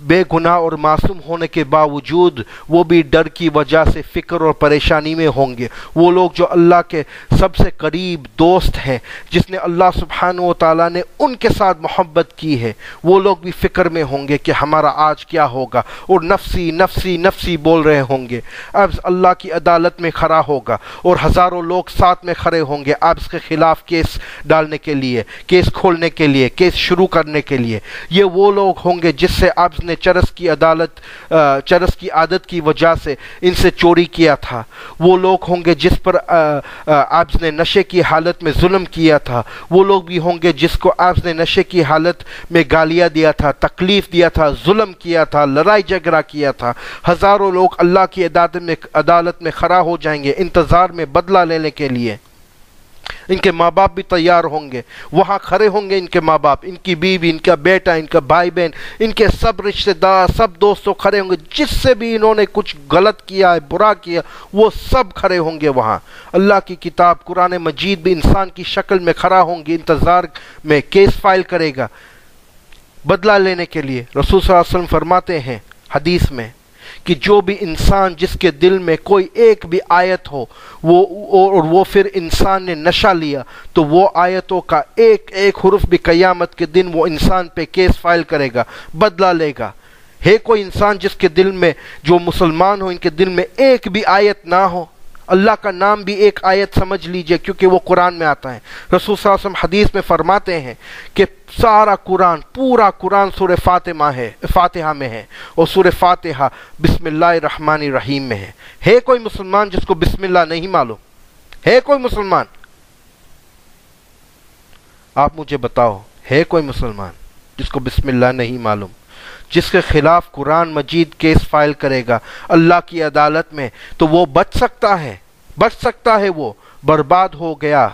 بے گناہ اور معصوم ہونے کے باوجود وہ بھی ڈر کی وجہ سے فکر اور پریشانی میں ہوں گے۔ وہ لوگ جو اللہ کے سب سے قریب دوست ہیں، جس نے اللہ سبحانہ و تعالیٰ نے ان کے ساتھ محبت کی ہے، وہ لوگ بھی فکر میں ہوں گے کہ ہمارا آج کیا ہوگا، اور نفسی نفسی نفسی بول رہے ہوں گے۔ اب اللہ کی عدالت میں کھڑا ہوگا اور ہزاروں لوگ ساتھ میں کھڑے ہوں گے اب اس کے خلاف کیس ڈالنے کے لیے، کیس کھولنے کے لیے، کیس شروع کرنے کے لیے۔ یہ وہ لوگ ہوں گے جس سے اب نے چرس کی عادت کی وجہ سے ان سے چوری کیا تھا، وہ لوگ ہوں گے جس پر آپ نے نشے کی حالت میں ظلم کیا تھا، وہ لوگ بھی ہوں گے جس کو آپ نے نشے کی حالت میں گالیاں دیا تھا، تکلیف دیا تھا، ظلم کیا تھا، لڑائی جھگڑا کیا تھا۔ ہزاروں لوگ اللہ کی عدالت میں کھڑا ہو جائیں گے انتظار میں بدلہ لینے کے لیے۔ ان کے ماں باپ بھی تیار ہوں گے، وہاں کھڑے ہوں گے ان کے ماں باپ، ان کی بیوی، ان کا بیٹا، ان کا بھائی بہن، ان کے سب رشتہ دار، سب دوستوں کھڑے ہوں گے، جس سے بھی انہوں نے کچھ غلط کیا ہے، برا کیا، وہ سب کھڑے ہوں گے وہاں۔ اللہ کی کتاب قرآن مجید بھی انسان کی شکل میں کھڑا ہوں گی، انتظار میں کیس فائل کرے گا بدلہ لینے کے لیے۔ رسول صلی اللہ علیہ وسلم فرماتے ہیں حدیث میں کہ جو بھی انسان جس کے دل میں کوئی ایک بھی آیت ہو وہ پھر انسان نے نشہ لیا تو وہ آیتوں کا ایک ایک حرف بھی قیامت کے دن وہ انسان پہ کیس فائل کرے گا، بدلہ لے گا۔ ہے کوئی انسان جس کے دل میں، جو مسلمان ہو، ان کے دل میں ایک بھی آیت نہ ہو؟ اللہ کا نام بھی ایک آیت سمجھ لیجئے کیونکہ وہ قرآن میں آتا ہے۔ رسول صلی اللہ علیہ وسلم حدیث میں فرماتے ہیں کہ سارا قرآن، پورا قرآن سورہ فاتحہ میں ہے، اور سورہ فاتحہ بسم اللہ الرحمن الرحیم میں ہے۔ ہے کوئی مسلمان جس کو بسم اللہ نہیں معلوم؟ ہے کوئی مسلمان؟ آپ مجھے بتاؤ، ہے کوئی مسلمان جس کو بسم اللہ نہیں معلوم؟ جس کے خلاف قرآن مجید کیس فائل کرے گا اللہ کی عدالت میں تو وہ بچ سکتا ہے، وہ برباد ہو گیا،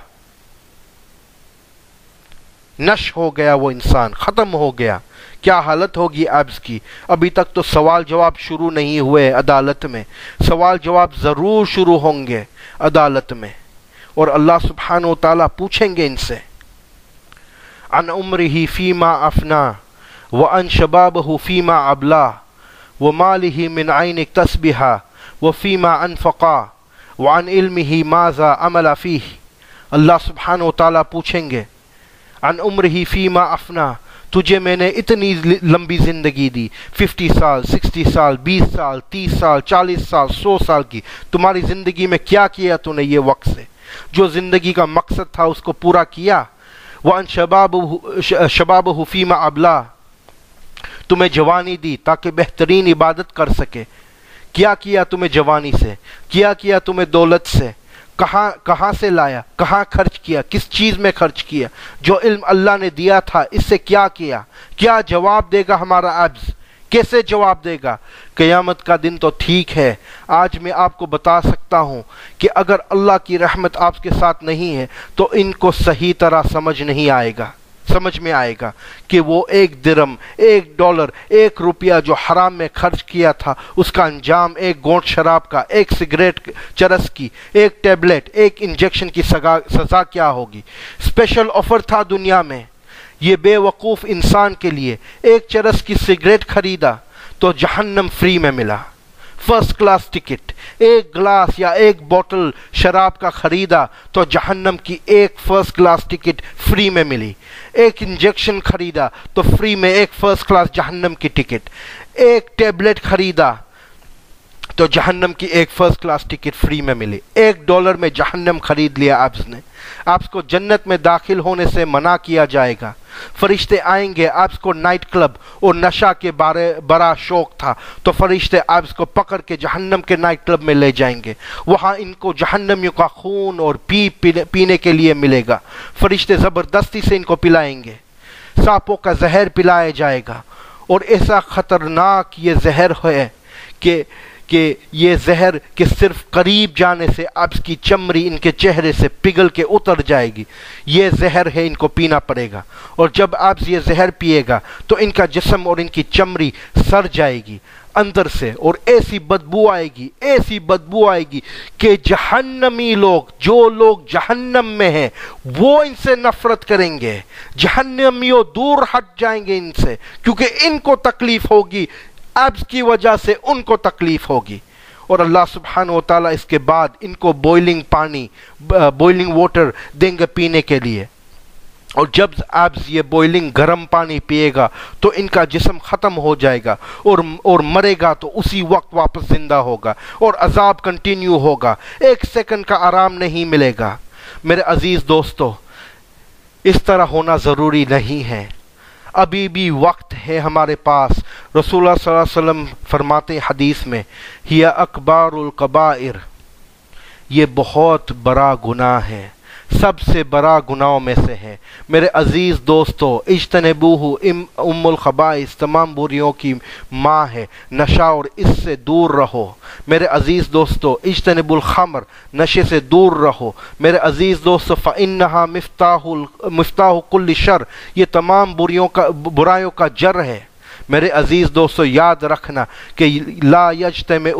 نش ہو گیا، وہ انسان ختم ہو گیا۔ کیا حالت ہوگی ایبس کی؟ ابھی تک تو سوال جواب شروع نہیں ہوئے عدالت میں، سوال جواب ضرور شروع ہوں گے عدالت میں، اور اللہ سبحانہ و تعالیٰ پوچھیں گے ان سے عن عمرہ فیما افنا وعن شبابہ فیما ابلا ومالہ من عین اکتسبہا وفیما انفقا وعن علمہ ماذا عمل فیہ۔ اللہ سبحانہ و تعالیٰ پوچھیں گے عن عمرہ فیما افنا، تجھے میں نے اتنی لمبی زندگی دی، 50 سال، 60 سال، 20 سال، 30 سال، 40 سال، 100 سال کی، تمہاری زندگی میں کیا کیا تو نے یہ وقت سے؟ جو زندگی کا مقصد تھا اس کو پورا کیا؟ وَأَنْ شَبَابُهُ فِيمَا أَبْلَى، تمہیں جوانی دی تاکہ بہترین عبادت کر سکے، کیا کیا تمہیں جوانی سے؟ کیا کیا تمہیں دولت سے؟ کہاں سے لایا؟ کہاں خرچ کیا؟ کس چیز میں خرچ کیا؟ جو علم اللہ نے دیا تھا اس سے کیا کیا؟ کیا جواب دے گا ہمارا عبد؟ کیسے جواب دے گا؟ قیامت کا دن تو ٹھیک ہے، آج میں آپ کو بتا سکتا ہوں کہ اگر اللہ کی رحمت آپ کے ساتھ نہیں ہے تو ان کو صحیح طرح سمجھ میں آئے گا کہ وہ 1 درم، 1 ڈالر، 1 روپیہ جو حرام میں خرچ کیا تھا اس کا انجام 1 گھونٹ شراب کا، 1 سگریٹ چرس کی، 1 ٹیبلٹ، 1 انجیکشن کی سزا کیا ہوگی؟ اسپیشل آفر تھا دنیا میں یہ بے وقوف انسان کے لیے، 1 چرس کی سگریٹ خریدا تو جہنم فری میں ملا، فرسٹ کلاس ٹکٹ، 1 گلاس یا 1 بوتل شراب کا خریدا تو جہنم کی 1 فرسٹ کلاس ٹکٹ فری میں ملی، 1 انجیکشن خریدا تو فری میں 1 فرسٹ کلاس جہنم کی ٹکٹ، 1 ٹیبلٹ خریدا تو جہنم کی 1 فرسٹ کلاس ٹکٹ فری میں ملی، 1 ڈالر میں جہنم خرید لیا عبد نے۔ عبد کو جنت میں داخل ہونے سے منع کیا جائے گا، فرشتے آئیں گے، عبد کو نائٹ کلب اور نشہ کے بڑا شوق تھا تو فرشتے عبد کو پکڑ کے جہنم کے نائٹ کلب میں لے جائیں گے، وہاں ان کو جہنمیوں کا خون اور پینے کے لیے ملے گا، فرشتے زبردستی سے ان کو پلائیں گے، سانپوں کا زہر پلایا جائے گا، اور ایسا خطرناک یہ زہر ہے کہ یہ زہر کہ صرف قریب جانے سے عبد کی چمڑی ان کے چہرے سے پگھل کے اتر جائے گی، یہ زہر ہے، ان کو پینا پڑے گا، اور جب عبد یہ زہر پیے گا تو ان کا جسم اور ان کی چمڑی سڑ جائے گی اندر سے، اور ایسی بدبو آئے گی کہ جہنمی لوگ، جو لوگ جہنم میں ہیں وہ ان سے نفرت کریں گے، جہنمیوں دور ہٹ جائیں گے ان سے، کیونکہ ان کو تکلیف ہوگی، عبد کی وجہ سے ان کو تکلیف ہوگی، اور اللہ سبحانہ و تعالیٰ اس کے بعد ان کو بوائلنگ واٹر دیں گے پینے کے لیے، اور جب عبد یہ بوائلنگ گرم پانی پیے گا تو ان کا جسم ختم ہو جائے گا اور مرے گا تو اسی وقت واپس زندہ ہوگا، اور عذاب کنٹینیو ہوگا، 1 سیکنڈ کا آرام نہیں ملے گا۔ میرے عزیز دوستو، اس طرح ہونا ضروری نہیں ہے، ابھی بھی وقت ہے ہمارے پاس۔ رسول اللہ صلی اللہ علیہ وسلم فرماتے حدیث میں، ہی اکبار الکبائر، یہ بہت بڑا گناہ ہے، سب سے بڑا گناہوں میں سے ہے۔ میرے عزیز دوستو، اجتنبوہ ام الخبائث، تمام بریوں کی ماں ہے، نشہ اور اس سے دور رہو۔ میرے عزیز دوستو، اجتنبوا الخمر، نشے سے دور رہو۔ میرے عزیز دوستو، فإنہا مفتاح کل شر، یہ تمام برائیوں کا جڑ ہے۔ میرے عزیز دوستو، یاد رکھنا کہ لا یجتمع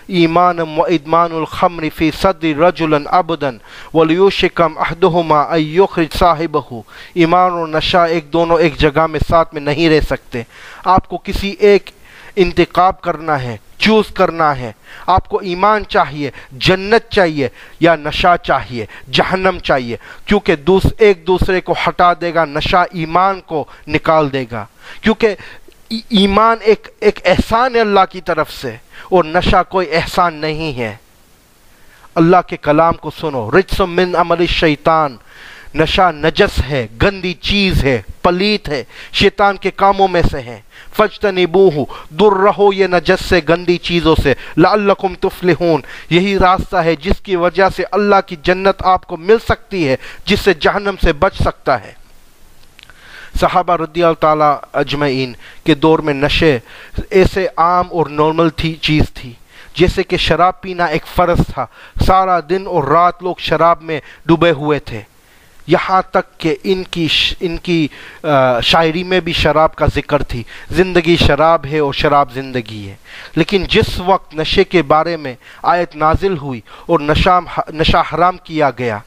ایمان و ادمان الخمر فی صدر رجلا ابدا ولیوشکم احدہما ان یخرج صاحبہ، ایمان اور نشہ دونوں ایک جگہ میں ساتھ میں نہیں رہ سکتے، آپ کو کسی ایک انتخاب کرنا ہے، چوز کرنا ہے، آپ کو ایمان چاہیے، جنت چاہیے، یا نشہ چاہیے، جہنم چاہیے، کیونکہ ایک دوسرے کو ہٹا دے گا، نشہ ایمان کو نکال دے گا، کیونکہ ایمان ایک احسان ہے اللہ کی طرف سے، اور نشہ کوئی احسان نہیں ہے۔ اللہ کے کلام کو سنو، رجس من عمل الشیطان، نشہ نجس ہے، گندی چیز ہے، پلیت ہے، شیطان کے کاموں میں سے ہے۔ فاجتنبوہ، دور رہو یہ نجس سے، گندی چیزوں سے، لعلکم تفلحون، یہی راستہ ہے جس کی وجہ سے اللہ کی جنت آپ کو مل سکتی ہے، جس سے جہنم سے بچ سکتا ہے۔ صحابہ رضی اللہ تعالیٰ اجمعین کے دور میں نشے ایسے عام اور نارمل چیز تھی جیسے کہ شراب پینا ایک فرض تھا۔ سارا دن اور رات لوگ شراب میں ڈوبے ہوئے تھے، یہاں تک کہ ان کی شاعری میں بھی شراب کا ذکر تھی، زندگی شراب ہے اور شراب زندگی ہے۔ لیکن جس وقت نشے کے بارے میں آیت نازل ہوئی اور نشہ حرام کیا گیا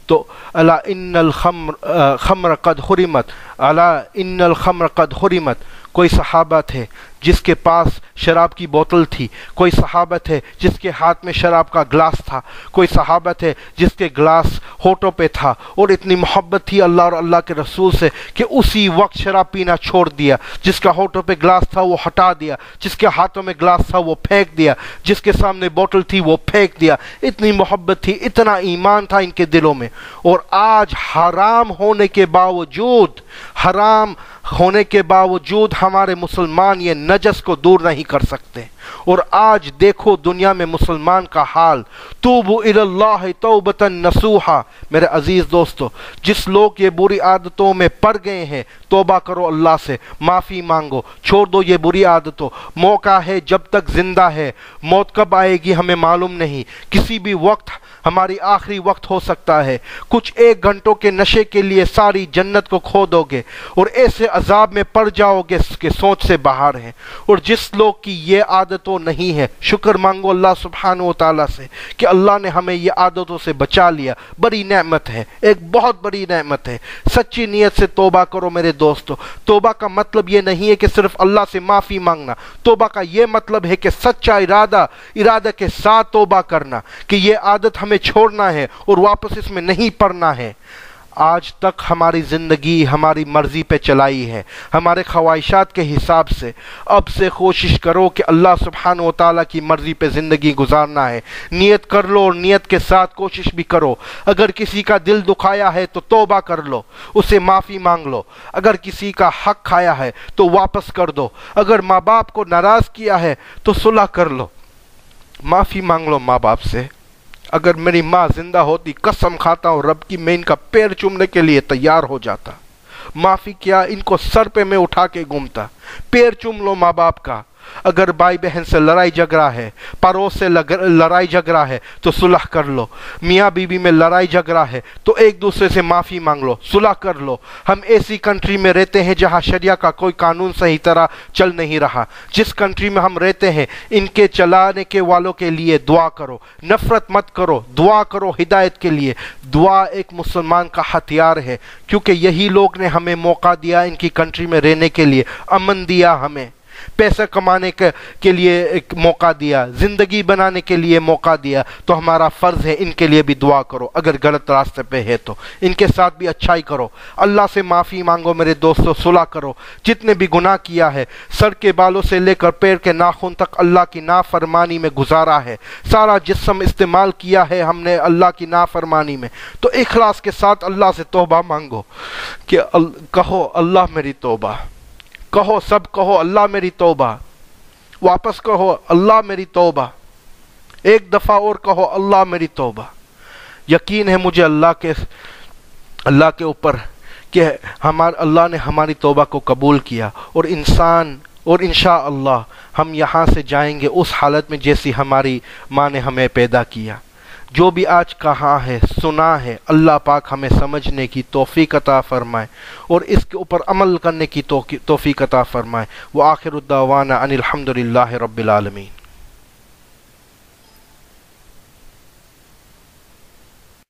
تو الا ان الخمر قد حرمت، الا ان الخمر قد حرمت، کوئی صحابہ تھے جس کے پاس شراب کی بوتل تھی، کوئی صحابہ تھے جس کے ہاتھ میں شراب کا گلاس تھا، کوئی صحابہ تھے جس کے گلاس ہونٹوں پہ تھا، اور اتنی محبت تھی اللہ اور اللہ کے رسول سے کہ اسی وقت شراب پینا چھوڑ دیا۔ جس کا ہونٹوں پہ گلاس تھا وہ ہٹا دیا، جس کے ہاتھوں میں گلاس تھا وہ پھینک دیا، جس کے سامنے بوتل تھی وہ پھینک دیا۔ اتنی محبت تھی، اتنا ایمان تھا ان کے دلوں میں۔ اور آج حرام ہونے کے باوجود ہمارے مسلمان یہ نجس کو دور نہیں کر سکتے۔ اور آج دیکھو دنیا میں مسلمان کا حال، توبوا الی اللہ توبۃ نصوحا۔ میرے عزیز دوستو، جس لوگ یہ بری عادتوں میں پڑ گئے ہیں، توبہ کرو اللہ سے، معافی مانگو، چھوڑ دو یہ بری عادتوں۔ موقع ہے جب تک زندہ ہے، موت کب آئے گی ہمیں معلوم نہیں، کسی بھی وقت ہماری آخری وقت ہو سکتا ہے۔ کچھ ایک گھنٹوں کے نشے کے لیے ساری جنت کو کھو دو گے اور ایسے عذاب میں پڑ جاؤ گے کہ سوچ سے باہر ہے۔ اور جس لوگ کی یہ عادتوں نہیں ہے، شکر مانگو اللہ سبحانہ و تعالیٰ سے کہ اللہ نے ہمیں یہ عادتوں سے بچا لیا۔ بڑی نعمت ہے، ایک بہت بڑی نعمت ہے۔ سچی نیت سے توبہ کرو میرے دوستو۔ توبہ کا مطلب یہ نہیں ہے کہ صرف اللہ سے معافی مانگنا، توبہ کا یہ مطلب ہے کہ سچا ارادہ کے ساتھ توبہ کرنا کہ یہ عادت ہمیں چھوڑنا ہے اور واپس اس میں نہیں پڑنا ہے۔ آج تک ہماری زندگی ہماری مرضی پہ چلائی ہے، ہمارے خواہشات کے حساب سے۔ اب سے کوشش کرو کہ اللہ سبحانہ و تعالیٰ کی مرضی پہ زندگی گزارنا ہے۔ نیت کر لو اور نیت کے ساتھ کوشش بھی کرو۔ اگر کسی کا دل دکھایا ہے تو توبہ کر لو، اسے معافی مانگ لو۔ اگر کسی کا حق کھایا ہے تو واپس کر دو۔ اگر ماں باپ کو ناراض کیا ہے تو صلح کر لو، معافی مانگ لو ماں باپ سے۔ اگر میری ماں زندہ ہوتی، قسم کھاتا ہوں رب کی، میں ان کا پیر چومنے کے لیے تیار ہو جاتا۔ معافی کیا، ان کو سر پہ میں اٹھا کے گھومتا۔ پیر چوم لو ماں باپ کا۔ اگر بھائی بہن سے لڑائی جھگڑا ہے، پڑوس سے لڑائی جھگڑا ہے تو صلح کر لو۔ میاں بیوی میں لڑائی جھگڑا ہے تو ایک دوسرے سے معافی مانگ لو، صلح کر لو۔ ہم ایسی کنٹری میں رہتے ہیں جہاں شریعہ کا کوئی قانون صحیح طرح چل نہیں رہا۔ جس کنٹری میں ہم رہتے ہیں، ان کے چلانے کے والوں کے لیے دعا کرو، نفرت مت کرو، دعا کرو ہدایت کے لیے۔ دعا ایک مسلمان کا ہتھیار ہے، کیونکہ یہی لوگ نے ہمیں موقع دیا ان کی کنٹری میں رہنے کے لیے، امن دیا، ہمیں پیسہ کمانے کے لیے ایک موقع دیا، زندگی بنانے کے لیے موقع دیا۔ تو ہمارا فرض ہے ان کے لیے بھی دعا کرو۔ اگر غلط راستے پہ ہے تو ان کے ساتھ بھی اچھائی کرو، اللہ سے معافی مانگو میرے دوستو، صلح کرو۔ جتنے بھی گناہ کیا ہے، سر کے بالوں سے لے کر پیر کے ناخن تک اللہ کی نافرمانی میں گزارا ہے، سارا جسم استعمال کیا ہے ہم نے اللہ کی نافرمانی میں، تو اخلاص کے ساتھ اللہ سے توبہ مانگو کہ کہو اللہ میری توبہ، کہو سب کہو اللہ میری توبہ، واپس کہو اللہ میری توبہ، ایک دفعہ اور کہو اللہ میری توبہ۔ یقین ہے مجھے اللہ کے اوپر کہ اللہ نے ہماری توبہ کو قبول کیا، اور انشاءاللہ ہم یہاں سے جائیں گے اس حالت میں جیسی ہماری ماں نے ہمیں پیدا کیا۔ جو بھی آج کہا ہے، سنا ہے، اللہ پاک ہمیں سمجھنے کی توفیق عطا فرمائے اور اس کے اوپر عمل کرنے کی توفیق عطا فرمائے۔ وآخر الدعوانا ان الحمد للہ رب العالمین۔